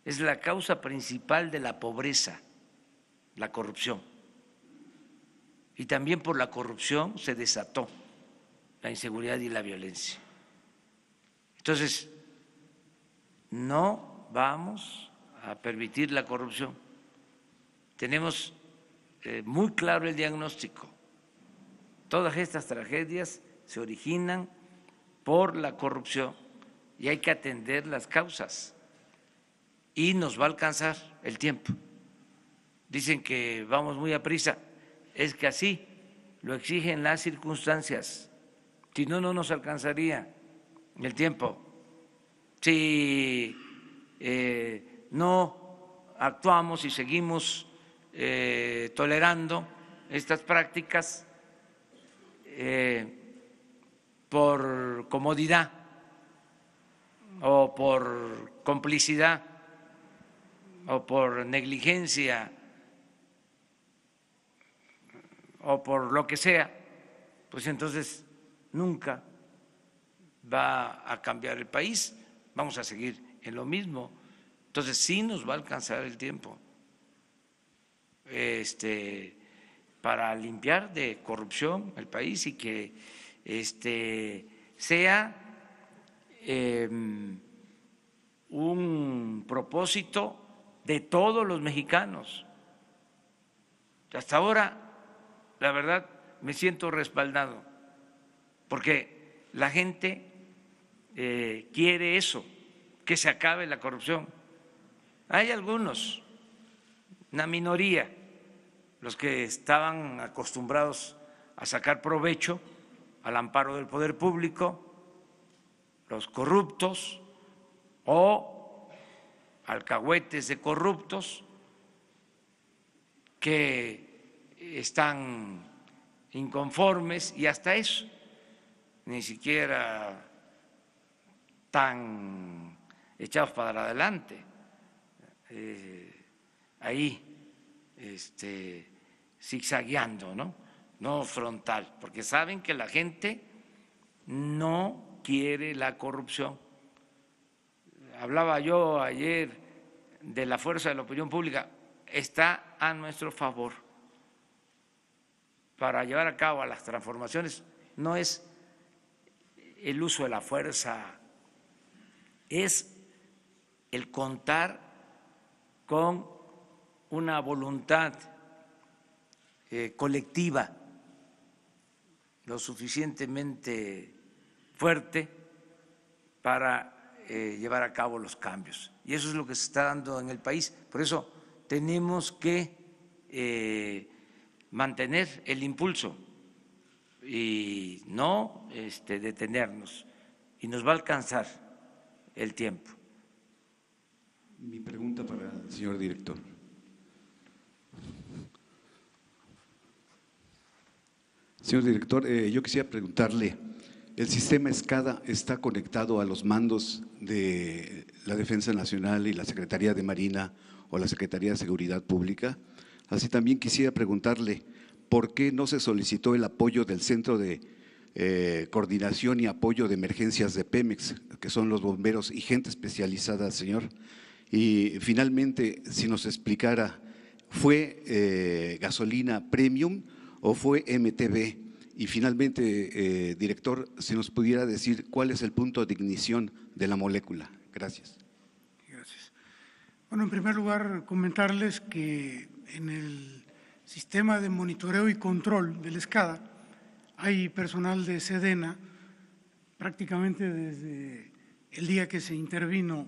es la causa principal de la pobreza, la corrupción. Y también por la corrupción se desató la inseguridad y la violencia. Entonces, no vamos a permitir la corrupción. Tenemos muy claro el diagnóstico. Todas estas tragedias se originan por la corrupción y hay que atender las causas. Y nos va a alcanzar el tiempo. Dicen que vamos muy a prisa. Es que así lo exigen las circunstancias. Si no, no nos alcanzaría el tiempo. Si no actuamos y seguimos tolerando estas prácticas por comodidad o por complicidad o por negligencia o por lo que sea, pues entonces nunca va a cambiar el país, vamos a seguir en lo mismo. Entonces sí nos va a alcanzar el tiempo para limpiar de corrupción el país y que sea un propósito de todos los mexicanos. Hasta ahora, la verdad, me siento respaldado, porque la gente quiere eso, que se acabe la corrupción. Hay algunos, una minoría, los que estaban acostumbrados a sacar provecho al amparo del poder público, los corruptos o alcahuetes de corruptos que están inconformes y hasta eso, ni siquiera tan echados para adelante, ahí zigzagueando, no frontal, porque saben que la gente no quiere la corrupción. Hablaba yo ayer de la fuerza de la opinión pública, está a nuestro favor para llevar a cabo las transformaciones. No es el uso de la fuerza, es el contar con una voluntad colectiva lo suficientemente fuerte para llevar a cabo los cambios. Y eso es lo que se está dando en el país. Por eso tenemos que mantener el impulso y no detenernos, y nos va a alcanzar el tiempo. Mi pregunta para el señor director. Señor director, yo quisiera preguntarle, ¿el sistema SCADA está conectado a los mandos de la Defensa Nacional y la Secretaría de Marina o la Secretaría de Seguridad Pública? Así también quisiera preguntarle, ¿por qué no se solicitó el apoyo del Centro de Coordinación y Apoyo de Emergencias de Pemex, que son los bomberos y gente especializada, señor? Y finalmente, si nos explicara, ¿fue gasolina premium o fue MTB? Y finalmente, director, si nos pudiera decir cuál es el punto de ignición de la molécula. Gracias. Gracias. Bueno, en primer lugar, comentarles que en el sistema de monitoreo y control del SCADA hay personal de Sedena prácticamente desde el día que se intervino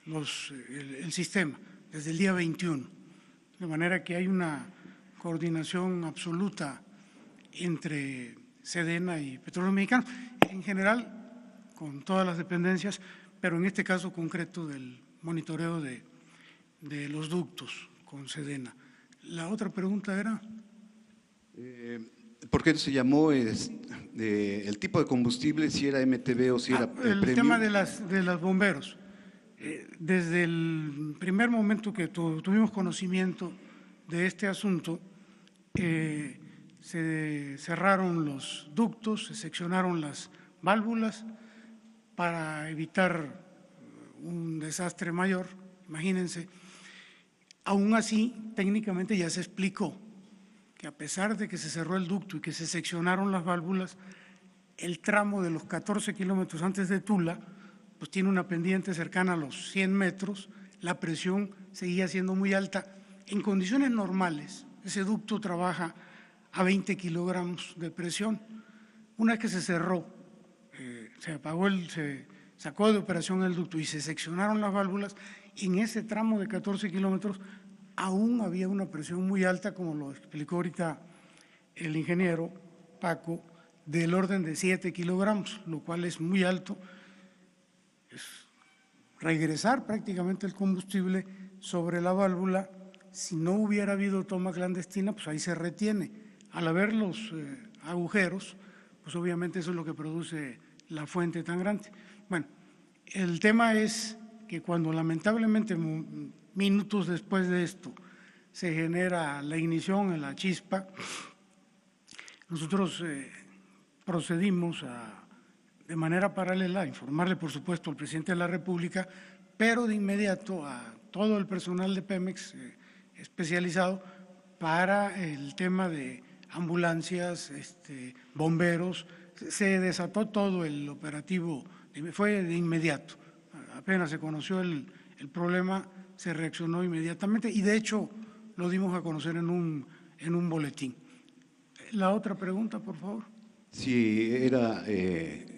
el sistema, desde el día 21. De manera que hay una coordinación absoluta entre Sedena y Petróleos Mexicanos, en general con todas las dependencias, pero en este caso concreto del monitoreo de los ductos con Sedena. La otra pregunta era… ¿Por qué se llamó el tipo de combustible, si era MTB o si era el premium? tema de los bomberos. Desde el primer momento que tuvimos conocimiento de este asunto, se cerraron los ductos, se seccionaron las válvulas para evitar un desastre mayor, imagínense. Aún así, técnicamente ya se explicó que a pesar de que se cerró el ducto y que se seccionaron las válvulas, el tramo de los 14 kilómetros antes de Tula, pues tiene una pendiente cercana a los 100 metros, la presión seguía siendo muy alta. En condiciones normales, ese ducto trabaja a 20 kilogramos de presión. Una vez que se cerró, se sacó de operación el ducto y se seccionaron las válvulas, en ese tramo de 14 kilómetros aún había una presión muy alta, como lo explicó ahorita el ingeniero Paco, del orden de 7 kilogramos, lo cual es muy alto. Es regresar prácticamente el combustible sobre la válvula. Si no hubiera habido toma clandestina, pues ahí se retiene. Al haber los agujeros, pues obviamente eso es lo que produce la fuente tan grande. Bueno, el tema es que cuando lamentablemente minutos después de esto se genera la ignición en la chispa, nosotros procedimos de manera paralela a informarle, por supuesto, al presidente de la República, pero de inmediato a todo el personal de Pemex especializado para el tema de ambulancias, bomberos. Se desató todo el operativo, fue de inmediato. Apenas se conoció el problema, se reaccionó inmediatamente y de hecho lo dimos a conocer en un boletín. La otra pregunta, por favor. Si era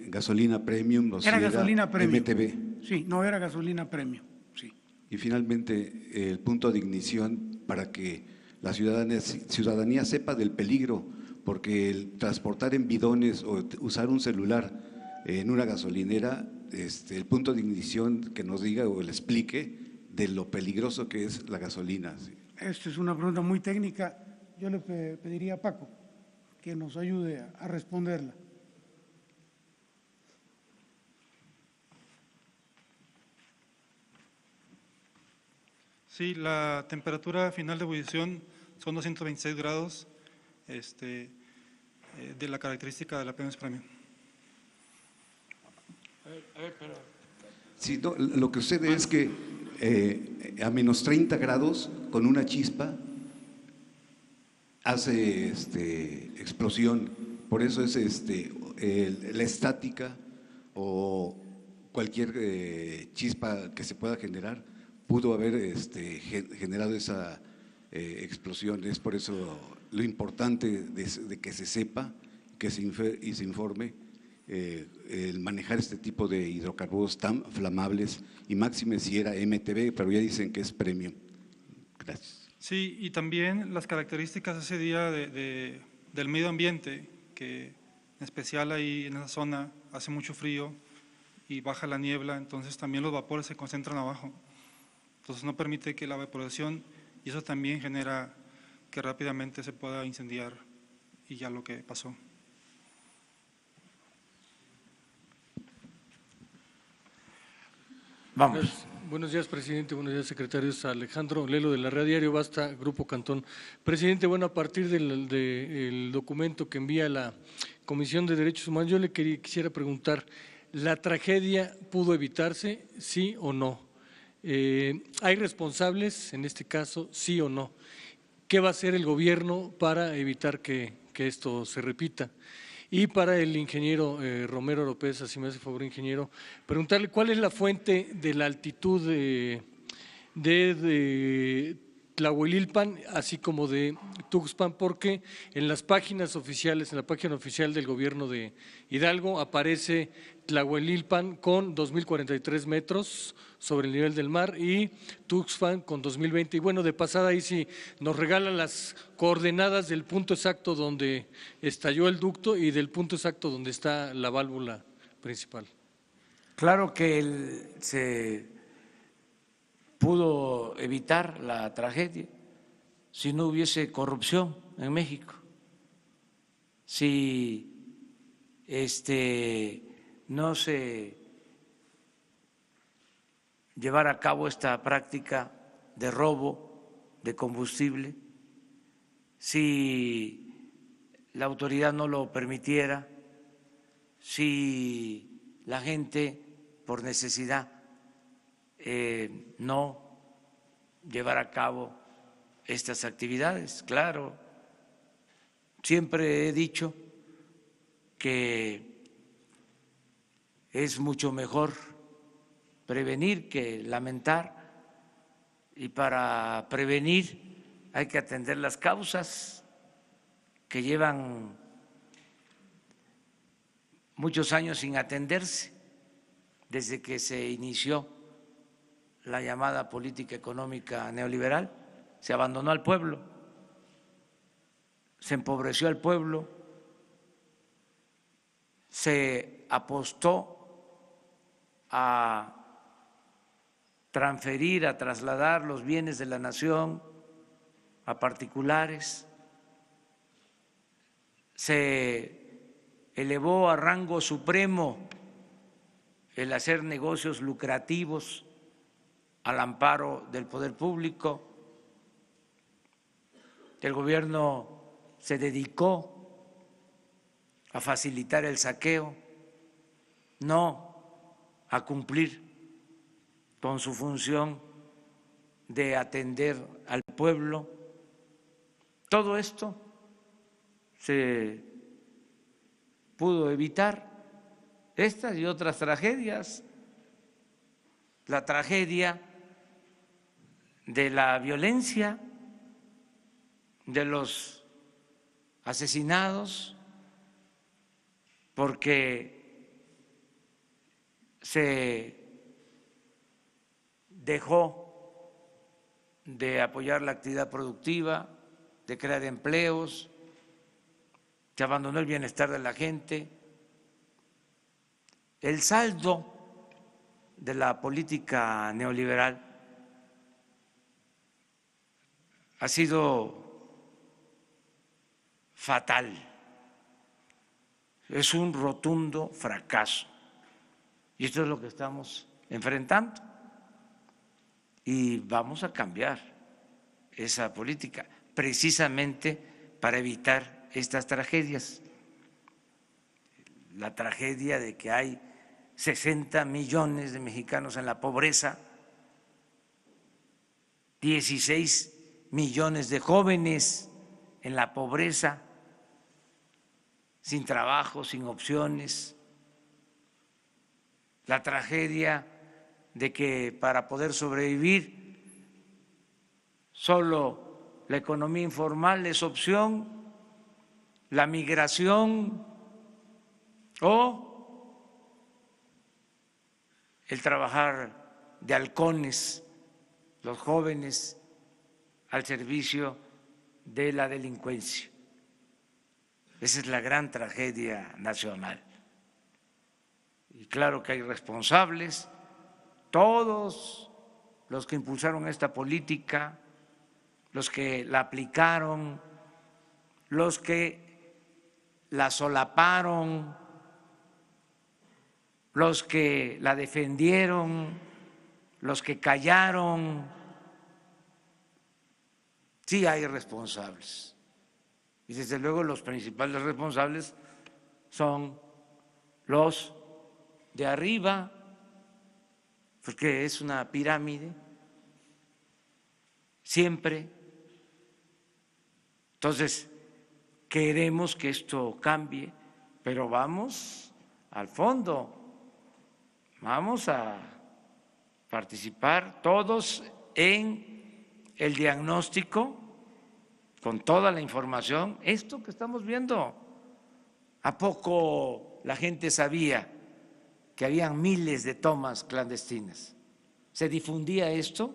gasolina premium o si era gasolina premium. MTB. Sí, no era gasolina premium, sí. Y finalmente, el punto de ignición para que la ciudadanía sepa del peligro, porque el transportar en bidones o usar un celular en una gasolinera, el punto de ignición que nos diga o le explique de lo peligroso que es la gasolina. ¿Sí? Esta es una pregunta muy técnica. Yo le pediría a Paco que nos ayude a responderla. Sí, la temperatura final de ebullición son 226 grados de la característica de la Pemex Premium. Sí, no, lo que sucede es que a menos 30 grados con una chispa hace explosión. Por eso es la estática o cualquier chispa que se pueda generar pudo haber generado esa explosiones. Por eso lo importante de que se sepa y se informe el manejar este tipo de hidrocarburos tan flamables, y máxime si era MTB, pero ya dicen que es premium. Gracias. Sí, y también las características ese día del medio ambiente, que en especial ahí en esa zona hace mucho frío y baja la niebla, entonces también los vapores se concentran abajo. Entonces no permite que la evaporación, y eso también genera que rápidamente se pueda incendiar, y ya lo que pasó. Vamos. Buenos días, presidente. Buenos días, secretarios. Alejandro Lelo, de la Red Diario Basta, Grupo Cantón. Presidente, bueno, a partir del documento que envía la Comisión de Derechos Humanos, yo le quisiera preguntar, ¿la tragedia pudo evitarse, sí o no? ¿Hay responsables en este caso, sí o no? ¿Qué va a hacer el gobierno para evitar que esto se repita? Y para el ingeniero Romero López, así me hace favor, ingeniero, preguntarle cuál es la fuente de la altitud de Tlahuelilpan, así como de Tuxpan, porque en las páginas oficiales, en la página oficial del gobierno de Hidalgo, aparece Tlahuelilpan con 2.043 metros sobre el nivel del mar y Tuxpan con 2.020. Y bueno, de pasada ahí sí nos regalan las coordenadas del punto exacto donde estalló el ducto y del punto exacto donde está la válvula principal. Claro que se pudo evitar la tragedia si no hubiese corrupción en México, si no se llevara a cabo esta práctica de robo de combustible, si la autoridad no lo permitiera, si la gente por necesidad no llevar a cabo estas actividades. Claro, siempre he dicho que es mucho mejor prevenir que lamentar, y para prevenir hay que atender las causas que llevan muchos años sin atenderse desde que se inició la llamada política económica neoliberal. Se abandonó al pueblo, se empobreció al pueblo, se apostó a transferir, a trasladar los bienes de la nación a particulares, se elevó a rango supremo el hacer negocios lucrativos al amparo del poder público. El gobierno se dedicó a facilitar el saqueo, no a cumplir con su función de atender al pueblo. Todo esto se pudo evitar, estas y otras tragedias. La tragedia de la violencia, de los asesinados, porque se dejó de apoyar la actividad productiva, de crear empleos, se abandonó el bienestar de la gente. El saldo de la política neoliberal ha sido fatal, es un rotundo fracaso, y esto es lo que estamos enfrentando, y vamos a cambiar esa política precisamente para evitar estas tragedias. La tragedia de que hay 60 millones de mexicanos en la pobreza, 16 millones de jóvenes en la pobreza, sin trabajo, sin opciones. La tragedia de que para poder sobrevivir solo la economía informal es opción, la migración o el trabajar de halcones, los jóvenes al servicio de la delincuencia. Esa es la gran tragedia nacional. Y claro que hay responsables, todos los que impulsaron esta política, los que la aplicaron, los que la solaparon, los que la defendieron, los que callaron. Sí hay responsables. Y desde luego los principales responsables son los de arriba, porque es una pirámide, siempre. Entonces, queremos que esto cambie, pero vamos al fondo, vamos a participar todos en el diagnóstico con toda la información. Esto que estamos viendo, ¿a poco la gente sabía que habían miles de tomas clandestinas? ¿Se difundía esto?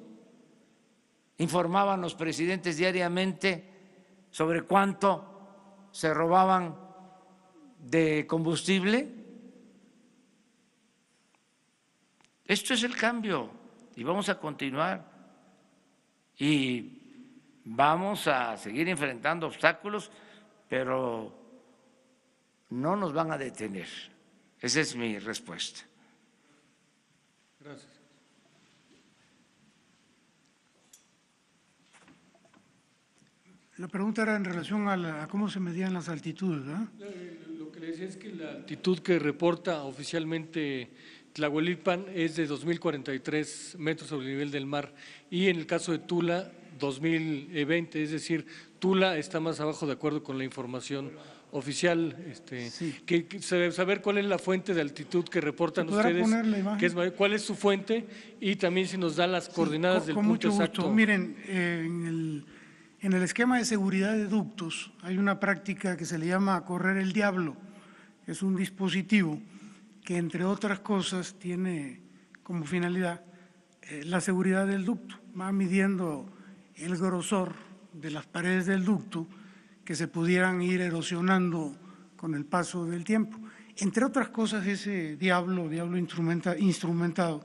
¿Informaban los presidentes diariamente sobre cuánto se robaban de combustible? Esto es el cambio y vamos a continuar y vamos a seguir enfrentando obstáculos, pero no nos van a detener. Esa es mi respuesta. Gracias. La pregunta era en relación a cómo se medían las altitudes, ¿verdad? Lo que le decía es que la altitud que reporta oficialmente Tlahuelilpan es de 2.043 metros sobre el nivel del mar y en el caso de Tula 2020, es decir, Tula está más abajo de acuerdo con la información oficial. Sí. Saber cuál es la fuente de altitud que reportan ustedes, cuál es su fuente y también si nos da las coordenadas del punto mucho exacto. Gusto. Miren, en el esquema de seguridad de ductos hay una práctica que se le llama correr el diablo. Es un dispositivo que, entre otras cosas, tiene como finalidad la seguridad del ducto. Va midiendo el grosor de las paredes del ducto que se pudieran ir erosionando con el paso del tiempo. Entre otras cosas, ese diablo instrumentado,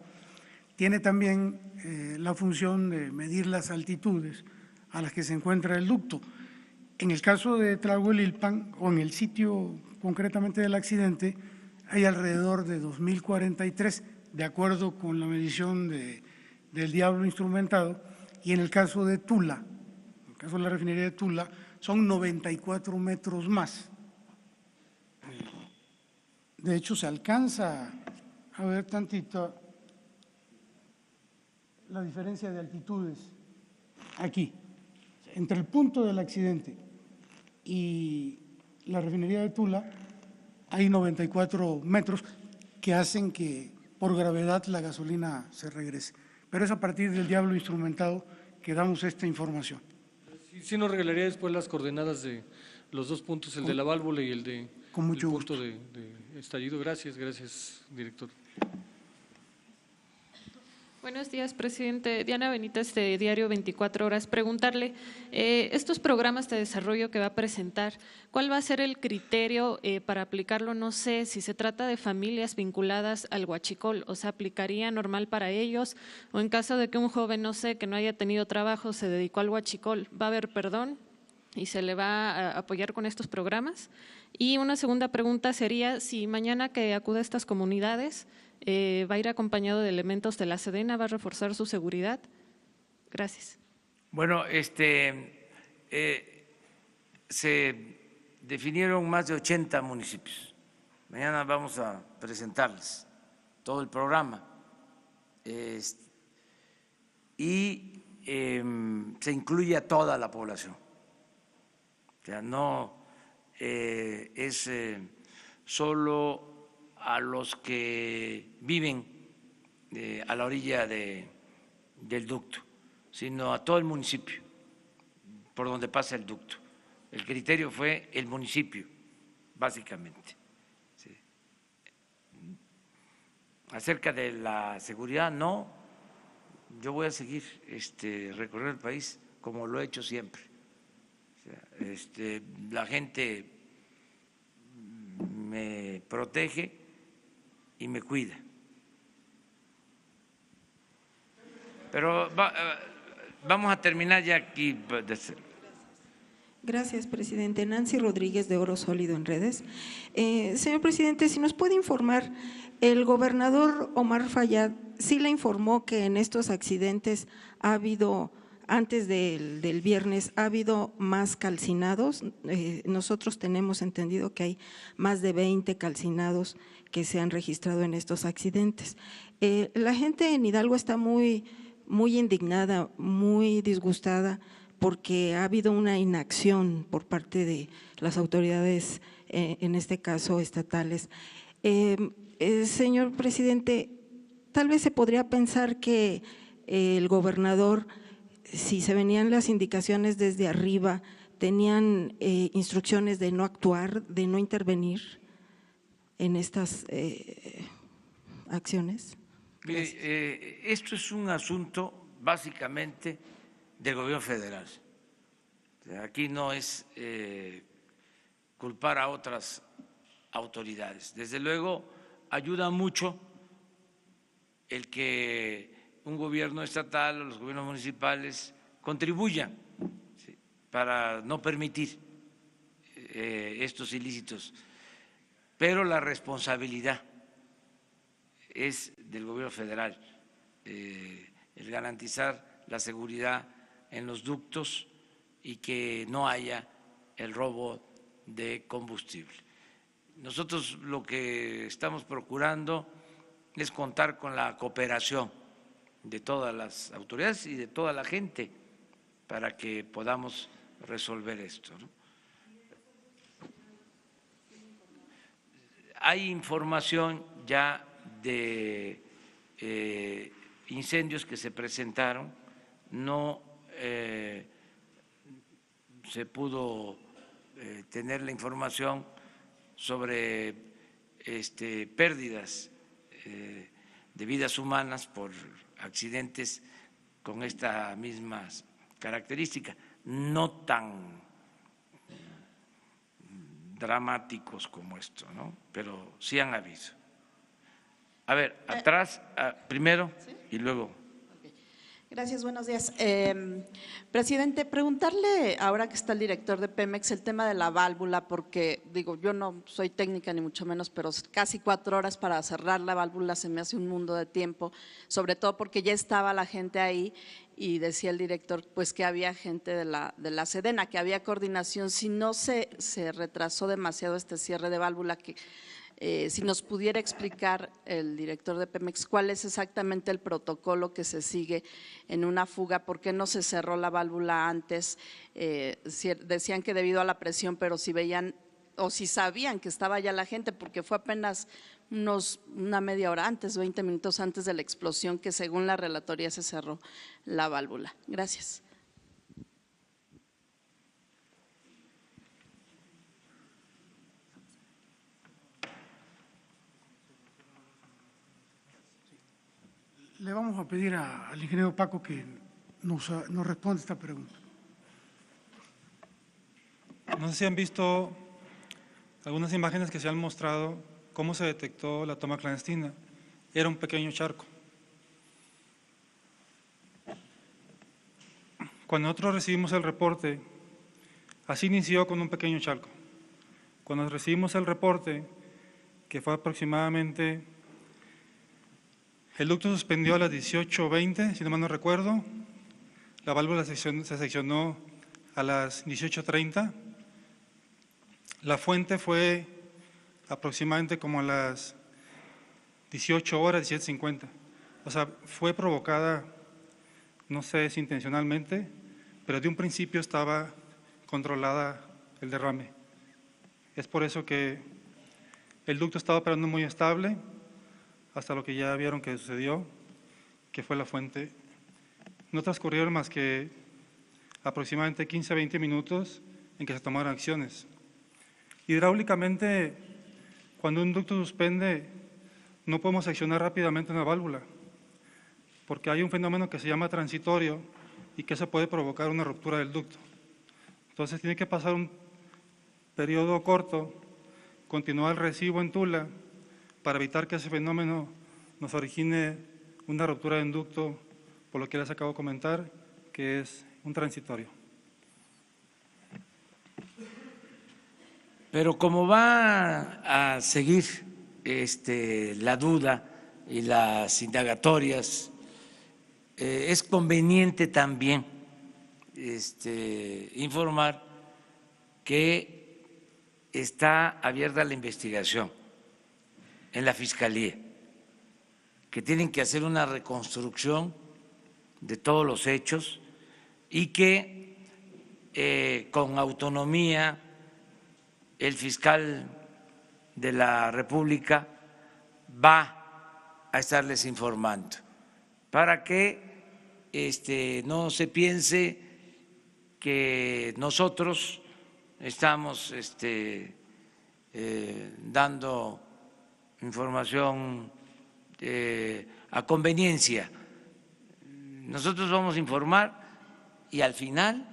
tiene también la función de medir las altitudes a las que se encuentra el ducto. En el caso de Tlahuelilpan, o en el sitio concretamente del accidente, hay alrededor de 2.043, de acuerdo con la medición del diablo instrumentado, y en el caso de Tula, en el caso de la refinería de Tula, son 94 metros más. De hecho, se alcanza a ver tantito la diferencia de altitudes aquí. Entre el punto del accidente y la refinería de Tula hay 94 metros que hacen que por gravedad la gasolina se regrese. Pero es a partir del diablo instrumentado que damos esta información. Sí nos regalaría después las coordenadas de los dos puntos, el de la válvula y el de con mucho punto de estallido. Gracias, director. Buenos días, presidente. Diana Benítez, de Diario 24 Horas. Preguntarle, estos programas de desarrollo que va a presentar, ¿cuál va a ser el criterio para aplicarlo? No sé si se trata de familias vinculadas al huachicol, o sea, ¿aplicaría normal para ellos? O en caso de que un joven, no sé, que no haya tenido trabajo, se dedicó al huachicol, ¿va a haber perdón y se le va a apoyar con estos programas? Y una segunda pregunta sería, si mañana que acude a estas comunidades, ¿va a ir acompañado de elementos de la Sedena? ¿Va a reforzar su seguridad? Gracias. Bueno, se definieron más de 80 municipios. Mañana vamos a presentarles todo el programa y se incluye a toda la población. O sea, no es solo a los que viven a la orilla del ducto, sino a todo el municipio, por donde pasa el ducto. El criterio fue el municipio, básicamente. Sí. Acerca de la seguridad, no, yo voy a seguir recorrer el país como lo he hecho siempre. O sea, la gente me protege y me cuida. Pero vamos a terminar ya aquí. Gracias, presidente. Nancy Rodríguez, de Oro Sólido en Redes. Señor presidente, si nos puede informar, el gobernador Omar Fayad sí le informó que en estos accidentes ha habido, antes del viernes, ha habido más calcinados. Nosotros tenemos entendido que hay más de 20 calcinados que se han registrado en estos accidentes. La gente en Hidalgo está muy indignada, muy disgustada, porque ha habido una inacción por parte de las autoridades, en este caso estatales. Señor presidente, tal vez se podría pensar que el gobernador, si se venían las indicaciones desde arriba, tenían instrucciones de no actuar, de no intervenir en estas acciones. Esto es un asunto básicamente del gobierno federal. Aquí no es culpar a otras autoridades. Desde luego ayuda mucho el que un gobierno estatal o los gobiernos municipales contribuyan, ¿sí?, para no permitir estos ilícitos, pero la responsabilidad es del gobierno federal, el garantizar la seguridad en los ductos y que no haya el robo de combustible. Nosotros lo que estamos procurando es contar con la cooperación de todas las autoridades y de toda la gente para que podamos resolver esto, ¿no? Hay información ya de incendios que se presentaron, no se pudo tener la información sobre pérdidas de vidas humanas por accidentes con esta misma característica, no tan dramáticos como esto, ¿no? Pero sí han habido. A ver, atrás, primero, ¿sí?, y luego. Gracias, buenos días. Presidente, preguntarle, ahora que está el director de Pemex, el tema de la válvula, porque digo, yo no soy técnica ni mucho menos, pero casi 4 horas para cerrar la válvula se me hace un mundo de tiempo, sobre todo porque ya estaba la gente ahí y decía el director pues que había gente de la Sedena, que había coordinación. Si no se retrasó demasiado este cierre de válvula, que si nos pudiera explicar el director de Pemex cuál es exactamente el protocolo que se sigue en una fuga, por qué no se cerró la válvula antes. Decían que debido a la presión, pero si veían o si sabían que estaba ya la gente, porque fue apenas una media hora antes, 20 minutos antes de la explosión, que según la relatoría se cerró la válvula. Gracias. Le vamos a pedir al ingeniero Paco que nos responda esta pregunta. No sé si han visto algunas imágenes que se han mostrado cómo se detectó la toma clandestina. Era un pequeño charco. Cuando nosotros recibimos el reporte, así inició con un pequeño charco. Cuando recibimos el reporte, que fue aproximadamente… El ducto suspendió a las 18:20, si no mal no recuerdo. La válvula se seccionó a las 18:30. La fuente fue aproximadamente como a las 18 horas, 17:50. O sea, fue provocada, no sé si intencionalmente, pero de un principio estaba controlada el derrame. Es por eso que el ducto estaba operando muy estable, hasta lo que ya vieron que sucedió, que fue la fuente. No transcurrieron más que aproximadamente 15 a 20 minutos en que se tomaron acciones. Hidráulicamente, cuando un ducto suspende, no podemos accionar rápidamente una válvula, porque hay un fenómeno que se llama transitorio y que se puede provocar una ruptura del ducto. Entonces tiene que pasar un periodo corto, continuar el recibo en Tula, para evitar que ese fenómeno nos origine una ruptura del ducto, por lo que les acabo de comentar, que es un transitorio. Pero como va a seguir la duda y las indagatorias, es conveniente también informar que está abierta la investigación en la Fiscalía, que tienen que hacer una reconstrucción de todos los hechos y que con autonomía el fiscal de la República va a estarles informando para que no se piense que nosotros estamos dando información a conveniencia. Nosotros vamos a informar y al final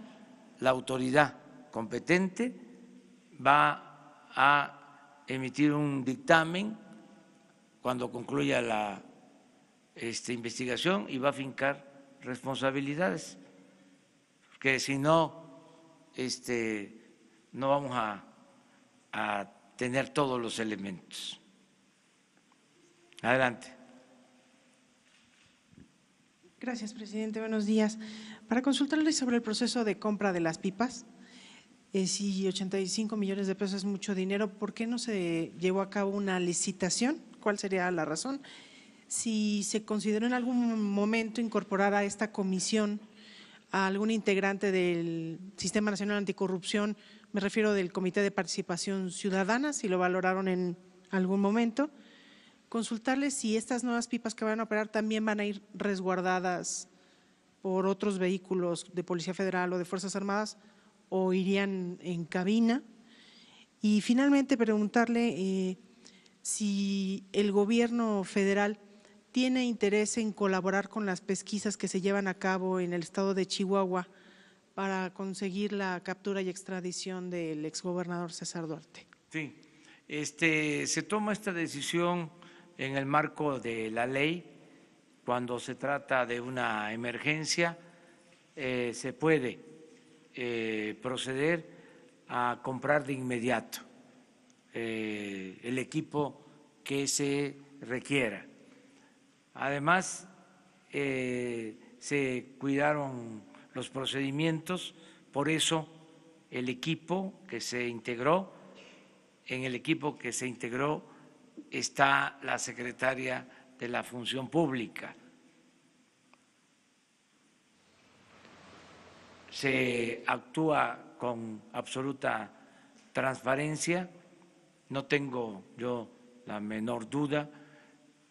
la autoridad competente va a emitir un dictamen cuando concluya la investigación y va a fincar responsabilidades, porque si no, no vamos a tener todos los elementos. Adelante. Gracias, presidente. Buenos días. Para consultarle sobre el proceso de compra de las pipas, si 85 millones de pesos es mucho dinero, ¿por qué no se llevó a cabo una licitación? ¿Cuál sería la razón? Si se consideró en algún momento incorporar a esta comisión a algún integrante del Sistema Nacional Anticorrupción, me refiero del Comité de Participación Ciudadana, si lo valoraron en algún momento. Consultarles si estas nuevas pipas que van a operar también van a ir resguardadas por otros vehículos de Policía Federal o de Fuerzas Armadas o irían en cabina. Y finalmente preguntarle si el gobierno federal tiene interés en colaborar con las pesquisas que se llevan a cabo en el estado de Chihuahua para conseguir la captura y extradición del exgobernador César Duarte. Sí, se toma esta decisión en el marco de la ley. Cuando se trata de una emergencia, se puede proceder a comprar de inmediato el equipo que se requiera. Además, se cuidaron los procedimientos, por eso el equipo que se integró, en el equipo que se integró está la secretaria de la Función Pública. Se actúa con absoluta transparencia, no tengo yo la menor duda.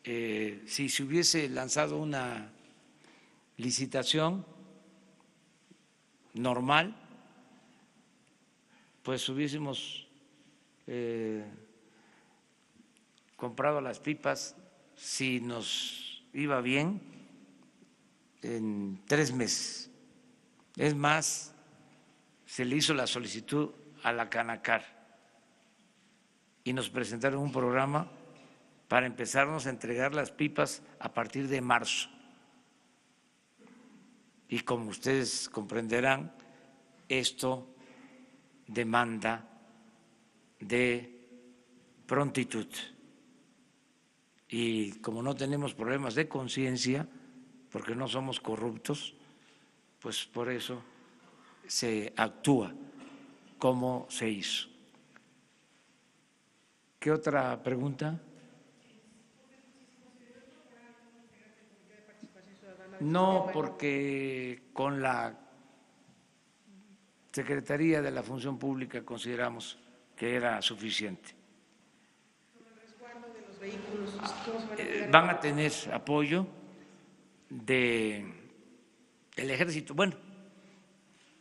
Si se hubiese lanzado una licitación normal, pues hubiésemos comprado las pipas, si nos iba bien, en 3 meses. Es más, se le hizo la solicitud a la Canacar y nos presentaron un programa para empezarnos a entregar las pipas a partir de marzo. Y como ustedes comprenderán, esto demanda de prontitud. Y como no tenemos problemas de conciencia, porque no somos corruptos, pues por eso se actúa como se hizo. ¿Qué otra pregunta? No, porque con la Secretaría de la Función Pública consideramos que era suficiente. Van a tener apoyo del Ejército. Bueno,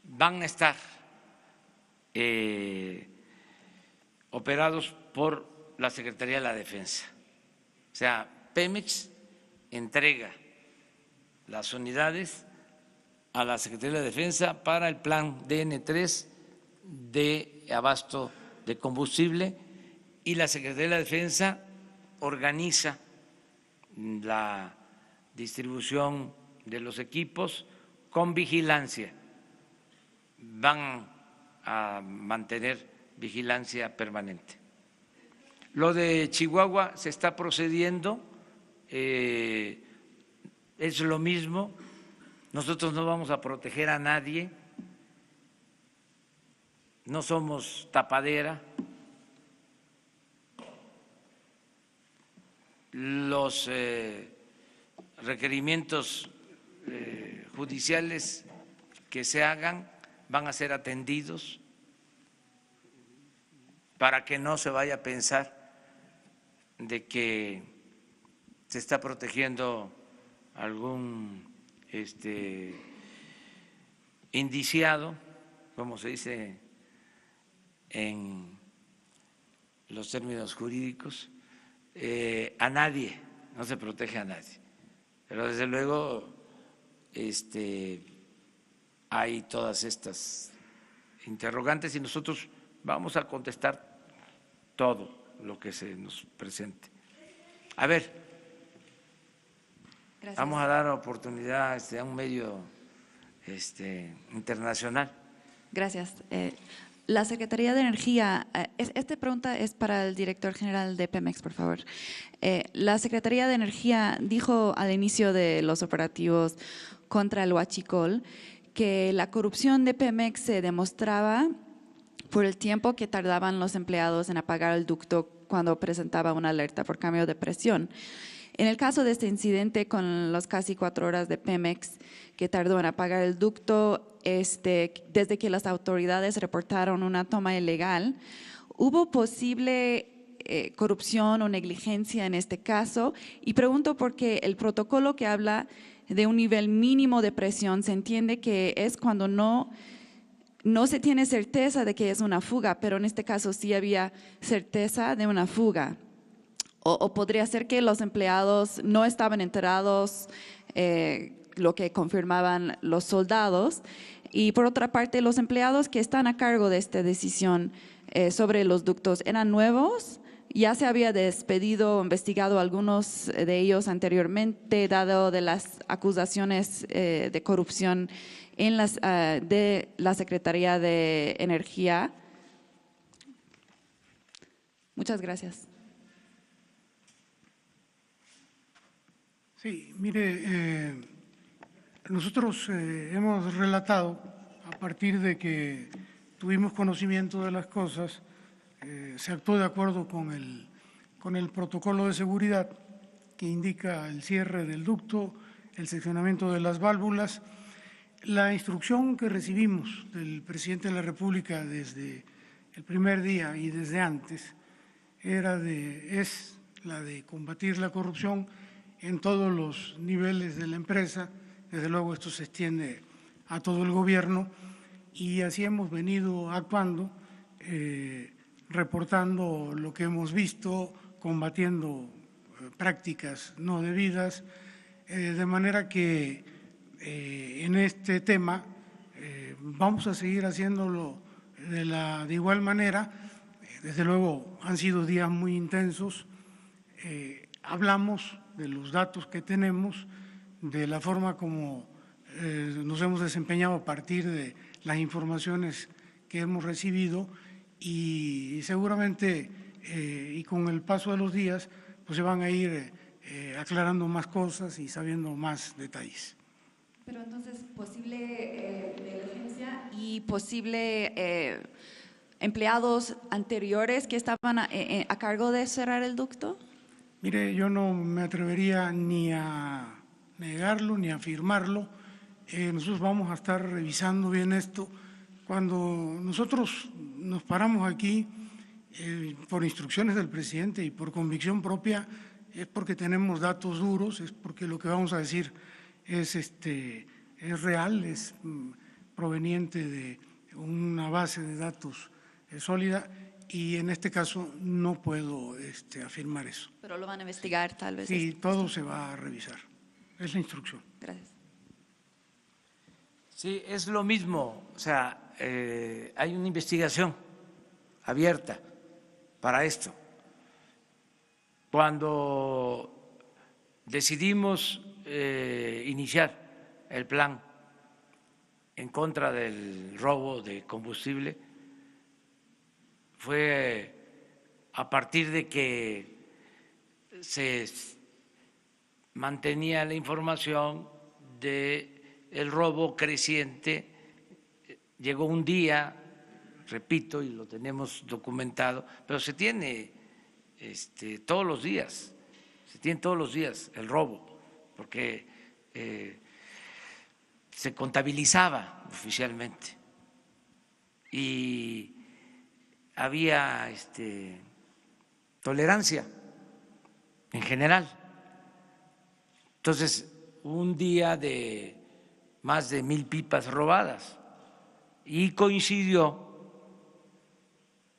van a estar operados por la Secretaría de la Defensa. O sea, Pemex entrega las unidades a la Secretaría de la Defensa para el plan DN3 de abasto de combustible y la Secretaría de la Defensa organiza la distribución de los equipos con vigilancia. Van a mantener vigilancia permanente. Lo de Chihuahua se está procediendo, es lo mismo. Nosotros no vamos a proteger a nadie, no somos tapadera. Los requerimientos judiciales que se hagan van a ser atendidos para que no se vaya a pensar de que se está protegiendo algún indiciado, como se dice en los términos jurídicos, a nadie, no se protege a nadie. Pero desde luego hay todas estas interrogantes y nosotros vamos a contestar todo lo que se nos presente. A ver, gracias. Vamos a dar oportunidad a un medio internacional. Gracias. La Secretaría de Energía, esta pregunta es para el director general de Pemex, por favor. La Secretaría de Energía dijo al inicio de los operativos contra el huachicol que la corrupción de Pemex se demostraba por el tiempo que tardaban los empleados en apagar el ducto cuando presentaba una alerta por cambio de presión. En el caso de este incidente con las casi 4 horas de Pemex que tardó en apagar el ducto, desde que las autoridades reportaron una toma ilegal, ¿hubo posible corrupción o negligencia en este caso? Y pregunto porque el protocolo que habla de un nivel mínimo de presión se entiende que es cuando no se tiene certeza de que es una fuga, pero en este caso sí había certeza de una fuga. O podría ser que los empleados no estaban enterados, lo que confirmaban los soldados. Y por otra parte, los empleados que están a cargo de esta decisión sobre los ductos, ¿eran nuevos? Ya se había despedido o investigado algunos de ellos anteriormente, dado de las acusaciones de corrupción en de la Secretaría de Energía. Muchas gracias. Sí, mire, nosotros hemos relatado, a partir de que tuvimos conocimiento de las cosas, se actuó de acuerdo con el protocolo de seguridad que indica el cierre del ducto, el seccionamiento de las válvulas. La instrucción que recibimos del presidente de la República desde el primer día y desde antes es la de combatir la corrupción en todos los niveles de la empresa. Desde luego esto se extiende a todo el gobierno y así hemos venido actuando, reportando lo que hemos visto, combatiendo prácticas no debidas, de manera que en este tema vamos a seguir haciéndolo de igual manera. Desde luego han sido días muy intensos, hablamos de los datos que tenemos, de la forma como nos hemos desempeñado a partir de las informaciones que hemos recibido y seguramente y con el paso de los días pues se van a ir aclarando más cosas y sabiendo más detalles. Pero entonces, posible negligencia y posible empleados anteriores que estaban a cargo de cerrar el ducto. Mire, yo no me atrevería ni a negarlo ni a afirmarlo. Nosotros vamos a estar revisando bien esto. Cuando nosotros nos paramos aquí por instrucciones del presidente y por convicción propia, es porque tenemos datos duros, es porque lo que vamos a decir es real, es proveniente de una base de datos sólida y en este caso no puedo afirmar eso. Pero lo van a investigar tal vez. Sí, todo se va a revisar. Es la instrucción. Gracias. Sí, es lo mismo. O sea, hay una investigación abierta para esto. Cuando decidimos iniciar el plan en contra del robo de combustible, fue a partir de que se mantenía la información del robo creciente. Llegó un día, repito, y lo tenemos documentado, pero se tiene todos los días, el robo, porque se contabilizaba oficialmente y había tolerancia en general. Entonces, un día de más de 1,000 pipas robadas y coincidió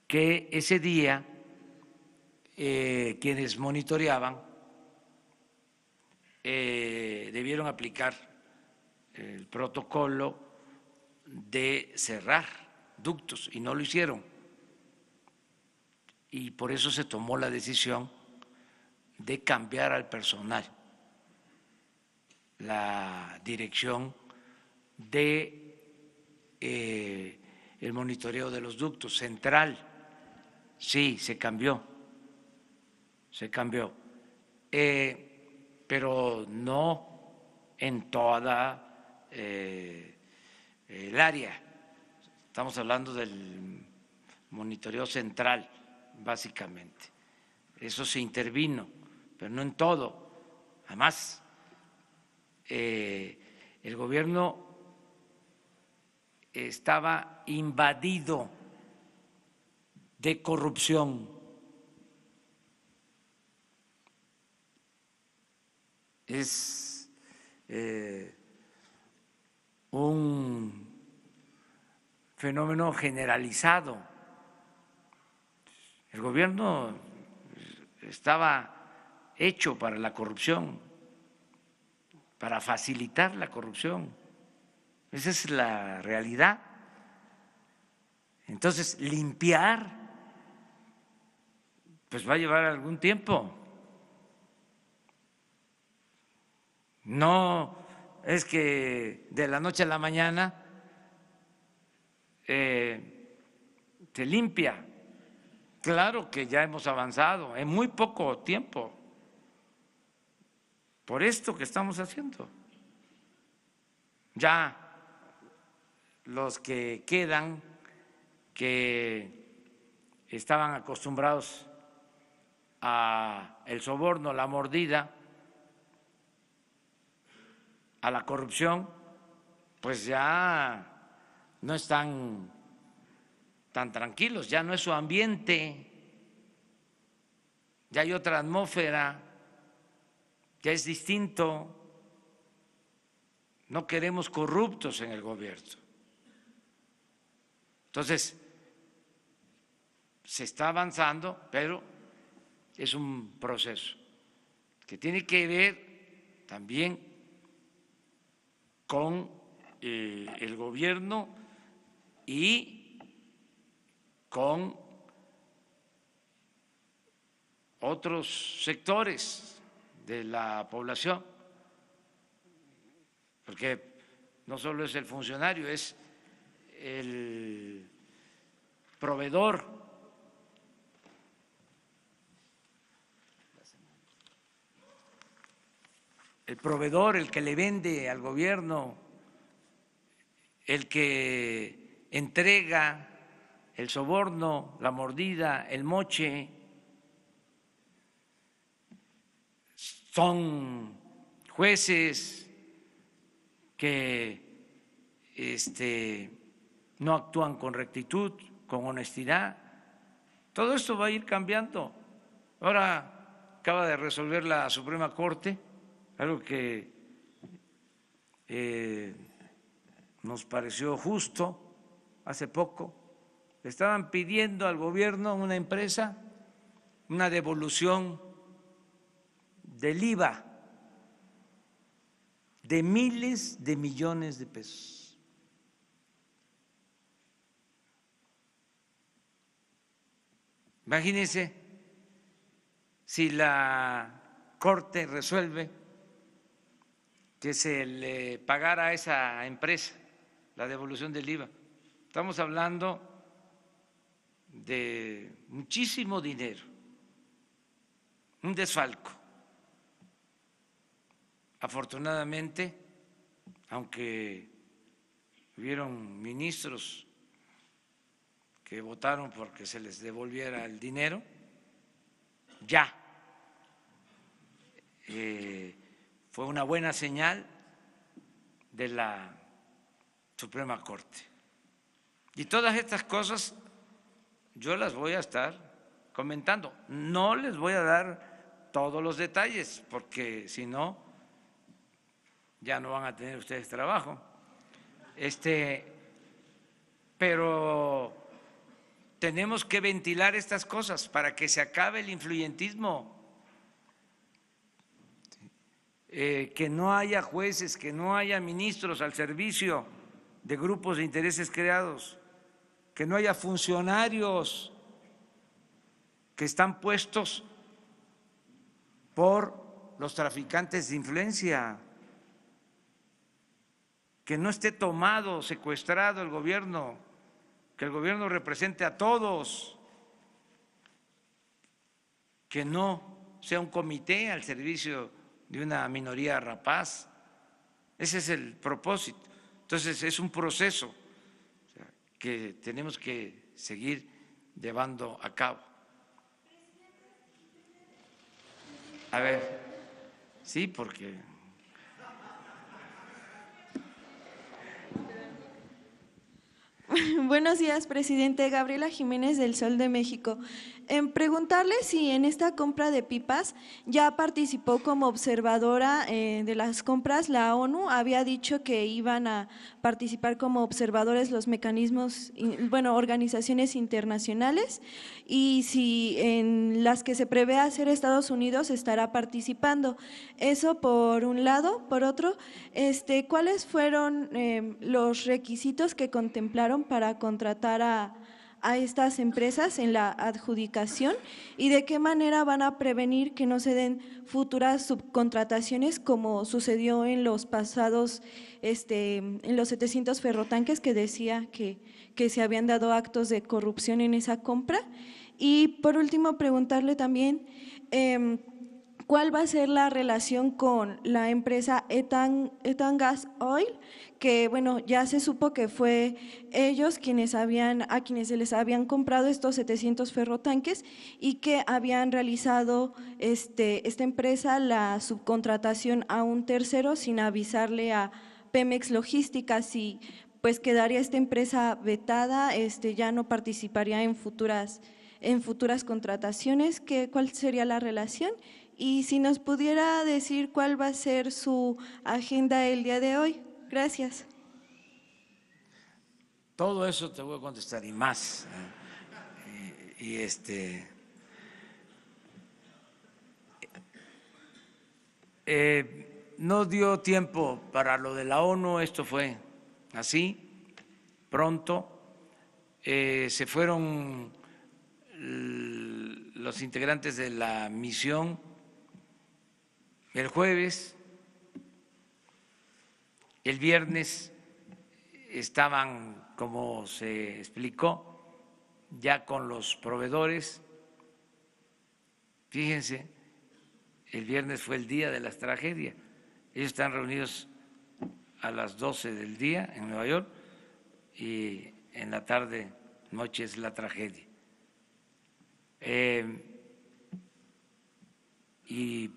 que ese día quienes monitoreaban debieron aplicar el protocolo de cerrar ductos y no lo hicieron. Y por eso se tomó la decisión de cambiar al personal la dirección de el monitoreo de los ductos central. Sí, se cambió, pero no en toda el área. Estamos hablando del monitoreo central, básicamente. Eso se intervino, pero no en todo. Además, el gobierno estaba invadido de corrupción. Es un fenómeno generalizado. El gobierno estaba hecho para la corrupción, para facilitar la corrupción. Esa es la realidad. Entonces, limpiar, pues va a llevar algún tiempo. No es que de la noche a la mañana se limpia. Claro que ya hemos avanzado en muy poco tiempo por esto que estamos haciendo. Ya los que quedan, que estaban acostumbrados a el soborno, la mordida, a la corrupción, pues ya no están tan tranquilos, ya no es su ambiente, ya hay otra atmósfera, ya es distinto. No queremos corruptos en el gobierno. Entonces, se está avanzando, pero es un proceso que tiene que ver también con el gobierno y con otros sectores de la población, porque no solo es el funcionario, es el proveedor, el que le vende al gobierno, el que entrega el soborno, la mordida, el moche. Son jueces que no actúan con rectitud, con honestidad. Todo esto va a ir cambiando. Ahora acaba de resolver la Suprema Corte algo que nos pareció justo, hace poco le estaban pidiendo al gobierno, una empresa, una devolución del IVA de miles de millones de pesos. Imagínense si la Corte resuelve que se le pagara a esa empresa la devolución del IVA. Estamos hablando de muchísimo dinero, un desfalco. Afortunadamente, aunque hubieron ministros que votaron porque se les devolviera el dinero, ya fue una buena señal de la Suprema Corte. Y todas estas cosas yo las voy a estar comentando. No les voy a dar todos los detalles, porque si no, ya no van a tener ustedes trabajo. Pero tenemos que ventilar estas cosas para que se acabe el influyentismo. Que no haya jueces, que no haya ministros al servicio de grupos de intereses creados, que no haya funcionarios que están puestos por los traficantes de influencia, que no esté tomado, secuestrado el gobierno, que el gobierno represente a todos, que no sea un comité al servicio de una minoría rapaz. Ese es el propósito. Entonces es un proceso que tenemos que seguir llevando a cabo. A ver, sí, porque Buenos días, presidente. Gabriela Jiménez del Sol de México. Preguntarle si en esta compra de pipas ya participó como observadora de las compras. La ONU había dicho que iban a participar como observadores los mecanismos, organizaciones internacionales, y si en las que se prevé hacer Estados Unidos estará participando. Eso por un lado. Por otro, ¿cuáles fueron los requisitos que contemplaron para contratar a estas empresas en la adjudicación, y de qué manera van a prevenir que no se den futuras subcontrataciones como sucedió en los pasados, en los 700 ferrotanques, que decía que se habían dado actos de corrupción en esa compra? Y por último, preguntarle también ¿cuál va a ser la relación con la empresa Etan Gas Oil? Que ya se supo que fue ellos a quienes se les habían comprado estos 700 ferrotanques, y que habían realizado esta empresa la subcontratación a un tercero sin avisarle a Pemex Logística. Si pues quedaría esta empresa vetada, ya no participaría en futuras contrataciones. ¿Cuál sería la relación? Y si nos pudiera decir cuál va a ser su agenda el día de hoy. Gracias. Todo eso te voy a contestar y más. No dio tiempo para lo de la ONU, esto fue así, pronto. Se fueron los integrantes de la misión el jueves. El viernes estaban, como se explicó, ya con los proveedores. Fíjense, el viernes fue el día de las tragedias. Ellos están reunidos a las 12 del día en Nueva York, y en la tarde, noche, es la tragedia. Y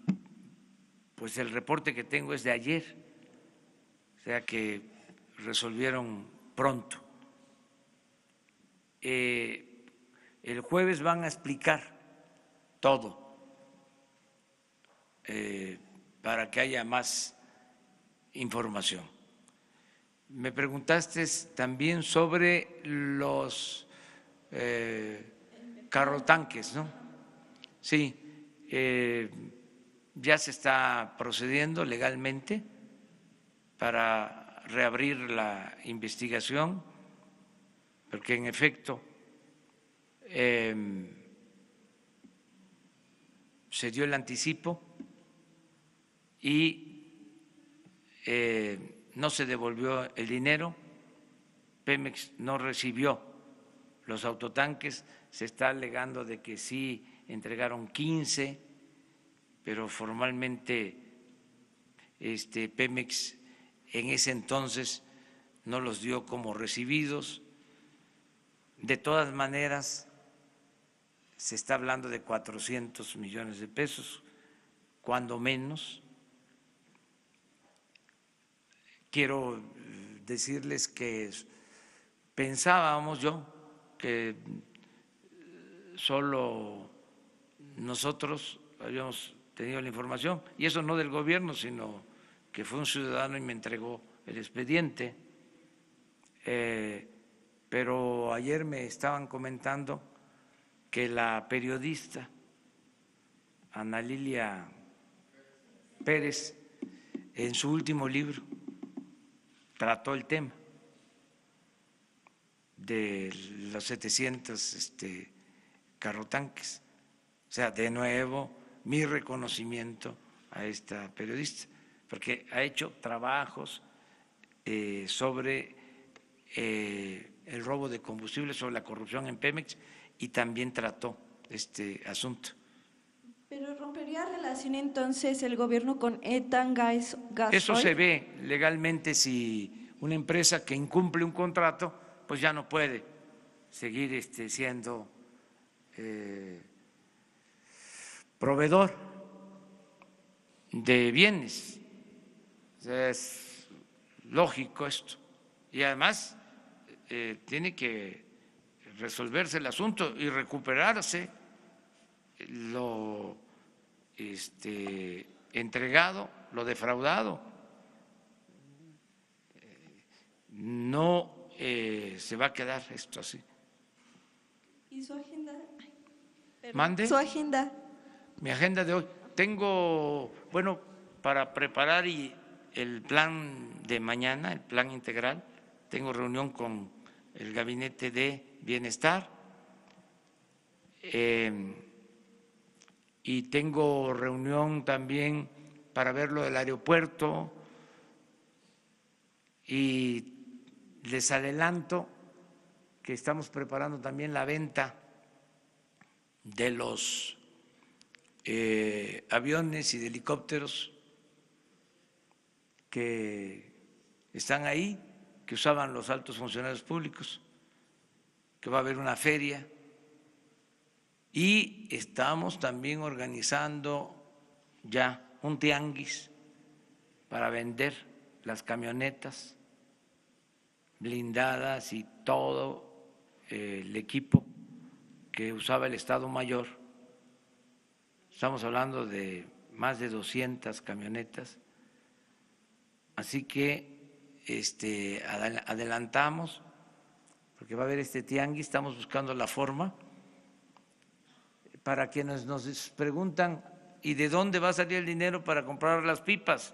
pues el reporte que tengo es de ayer, o sea que resolvieron pronto. El jueves van a explicar todo para que haya más información. Me preguntaste también sobre los carrotanques, ¿no? Sí, ya se está procediendo legalmente para reabrir la investigación, porque en efecto se dio el anticipo y no se devolvió el dinero, Pemex no recibió los autotanques, se está alegando de que sí entregaron 15, pero formalmente Pemex en ese entonces no los dio como recibidos. De todas maneras, se está hablando de 400 millones de pesos, cuando menos. Quiero decirles que pensábamos que solo nosotros habíamos tenido la información, y eso no del gobierno, sino que fue un ciudadano y me entregó el expediente. Pero ayer me estaban comentando que la periodista Ana Lilia Pérez, en su último libro, trató el tema de los 700 carrotanques. O sea, de nuevo, mi reconocimiento a esta periodista, porque ha hecho trabajos sobre el robo de combustible, sobre la corrupción en Pemex, y también trató este asunto. ¿Pero rompería relación entonces el gobierno con Etan Gas Oil? Eso se ve legalmente. Si una empresa que incumple un contrato, pues ya no puede seguir siendo proveedor de bienes. O sea, es lógico esto. Y además tiene que resolverse el asunto y recuperarse lo entregado, lo defraudado. No se va a quedar esto así. ¿Y su agenda? ¿Mande? Su agenda. Mi agenda de hoy. Tengo, bueno, para preparar el plan de mañana, el plan integral, tengo reunión con el Gabinete de Bienestar y tengo reunión también para ver lo del aeropuerto, y les adelanto que estamos preparando también la venta de los aviones y de helicópteros que están ahí, que usaban los altos funcionarios públicos, que va a haber una feria, y estamos también organizando ya un tianguis para vender las camionetas blindadas y todo el equipo que usaba el Estado Mayor. Estamos hablando de más de 200 camionetas, así que adelantamos, porque va a haber este tianguis. Estamos buscando la forma. Para quienes nos preguntan, ¿y de dónde va a salir el dinero para comprar las pipas?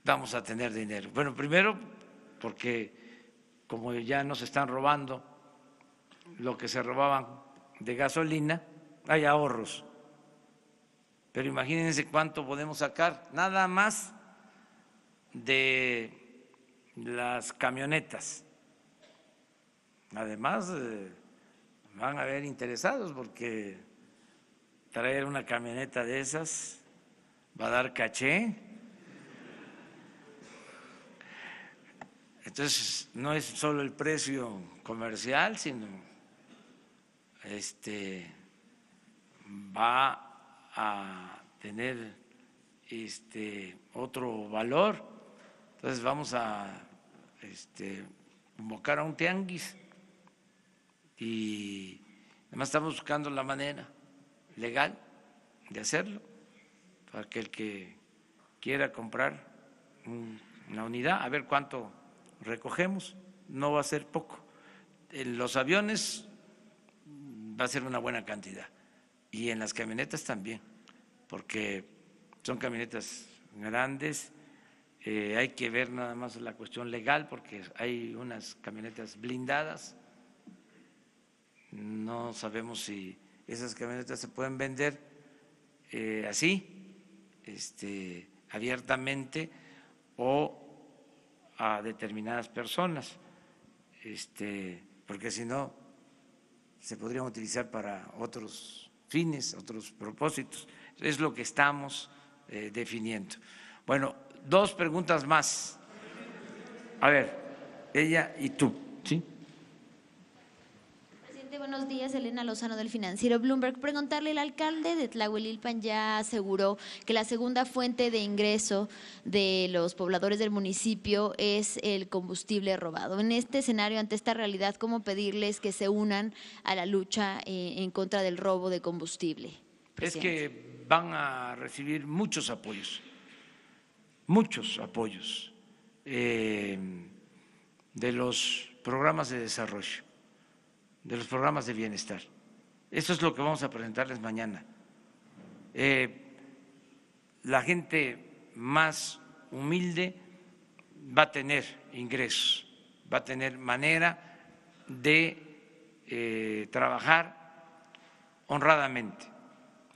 Vamos a tener dinero. Bueno, primero porque como ya nos están robando lo que se robaban de gasolina, hay ahorros. Pero imagínense cuánto podemos sacar nada más de las camionetas. Además, van a haber interesados, porque traer una camioneta de esas va a dar caché. Entonces, no es solo el precio comercial, sino va a tener otro valor. Entonces vamos a convocar a un tianguis, y además estamos buscando la manera legal de hacerlo, para que el que quiera comprar una unidad, a ver cuánto recogemos, no va a ser poco. En los aviones va a ser una buena cantidad y en las camionetas también, porque son camionetas grandes, hay que ver nada más la cuestión legal porque hay unas camionetas blindadas, no sabemos si esas camionetas se pueden vender así, abiertamente o a determinadas personas, porque si no se podrían utilizar para otros fines, otros propósitos. Es lo que estamos definiendo. Bueno, 2 preguntas más. A ver, ella y tú, ¿sí? Buenos días, Elena Lozano del Financiero Bloomberg. Preguntarle, el alcalde de Tlahuelilpan ya aseguró que la segunda fuente de ingreso de los pobladores del municipio es el combustible robado. En este escenario, ante esta realidad, ¿cómo pedirles que se unan a la lucha en contra del robo de combustible? Presidente. Es que van a recibir muchos apoyos de los programas de desarrollo, de los programas de bienestar. Eso es lo que vamos a presentarles mañana. La gente más humilde va a tener ingresos, va a tener manera de trabajar honradamente,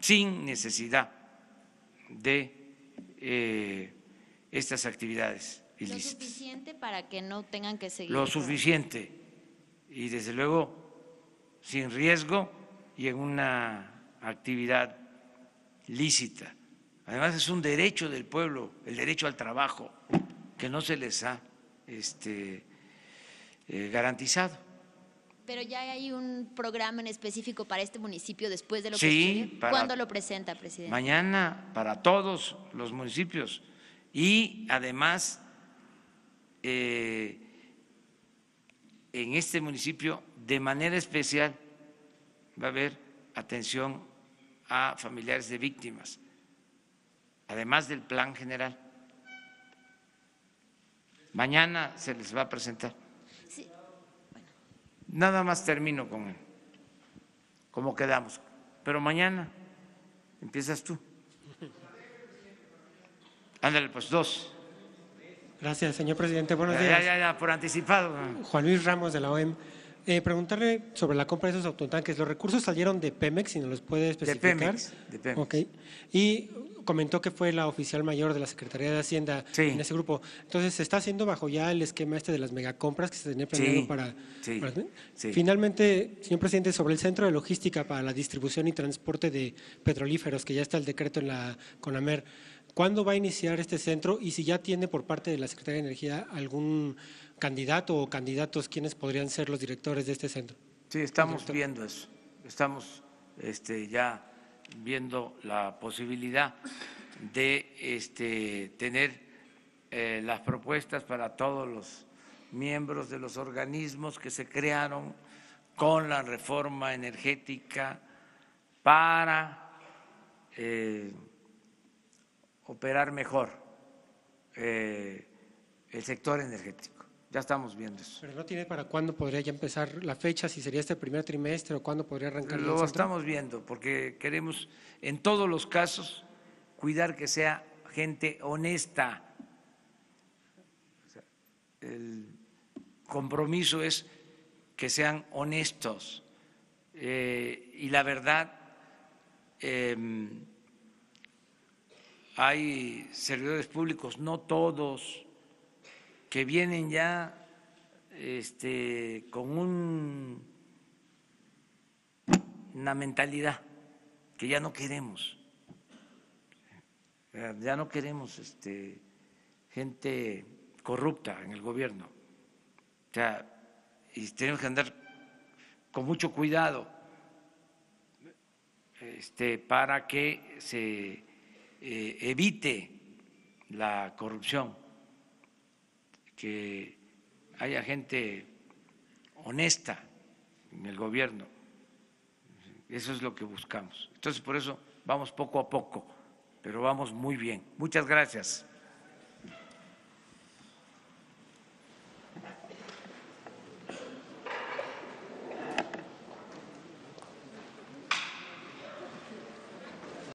sin necesidad de estas actividades ilícitas. Lo suficiente para que no tengan que seguir. Lo suficiente y desde luego sin riesgo y en una actividad lícita. Además es un derecho del pueblo, el derecho al trabajo, que no se les ha garantizado. Pero ya hay un programa en específico para este municipio después de lo que Sí, ¿cuándo lo presenta, presidente? Mañana para todos los municipios y además en este municipio de manera especial va a haber atención a familiares de víctimas, además del plan general. Mañana se les va a presentar. Sí. Bueno. Nada más termino con cómo quedamos, pero mañana empiezas tú. Ándale, pues 2. Gracias, señor presidente. Buenos días. Ya, por anticipado. Juan Luis Ramos, de la OEM. Preguntarle sobre la compra de esos autotanques. ¿Los recursos salieron de Pemex, si nos los puede especificar? De Pemex. Okay. Y comentó que fue la oficial mayor de la Secretaría de Hacienda en ese grupo. Entonces, ¿se está haciendo bajo ya el esquema de las megacompras que se tenía planeado para… Sí. Finalmente, señor presidente, sobre el centro de logística para la distribución y transporte de petrolíferos, que ya está el decreto en la CONAMER, ¿cuándo va a iniciar este centro? Y si ya tiene por parte de la Secretaría de Energía algún candidato o candidatos, ¿quiénes podrían ser los directores de este centro? Sí, estamos viendo eso. Estamos ya viendo la posibilidad de tener las propuestas para todos los miembros de los organismos que se crearon con la reforma energética para operar mejor el sector energético. Ya estamos viendo eso. ¿Pero no tiene para cuándo podría ya empezar la fecha, si sería este primer trimestre o cuándo podría arrancar el centro? Lo estamos viendo porque queremos en todos los casos cuidar que sea gente honesta. O sea, el compromiso es que sean honestos y la verdad hay servidores públicos, no todos, que vienen ya con una mentalidad que ya no queremos. Ya no queremos gente corrupta en el gobierno. O sea, y tenemos que andar con mucho cuidado para que se evite la corrupción, que haya gente honesta en el gobierno. Eso es lo que buscamos. Entonces, por eso vamos poco a poco pero vamos muy bien. Muchas gracias.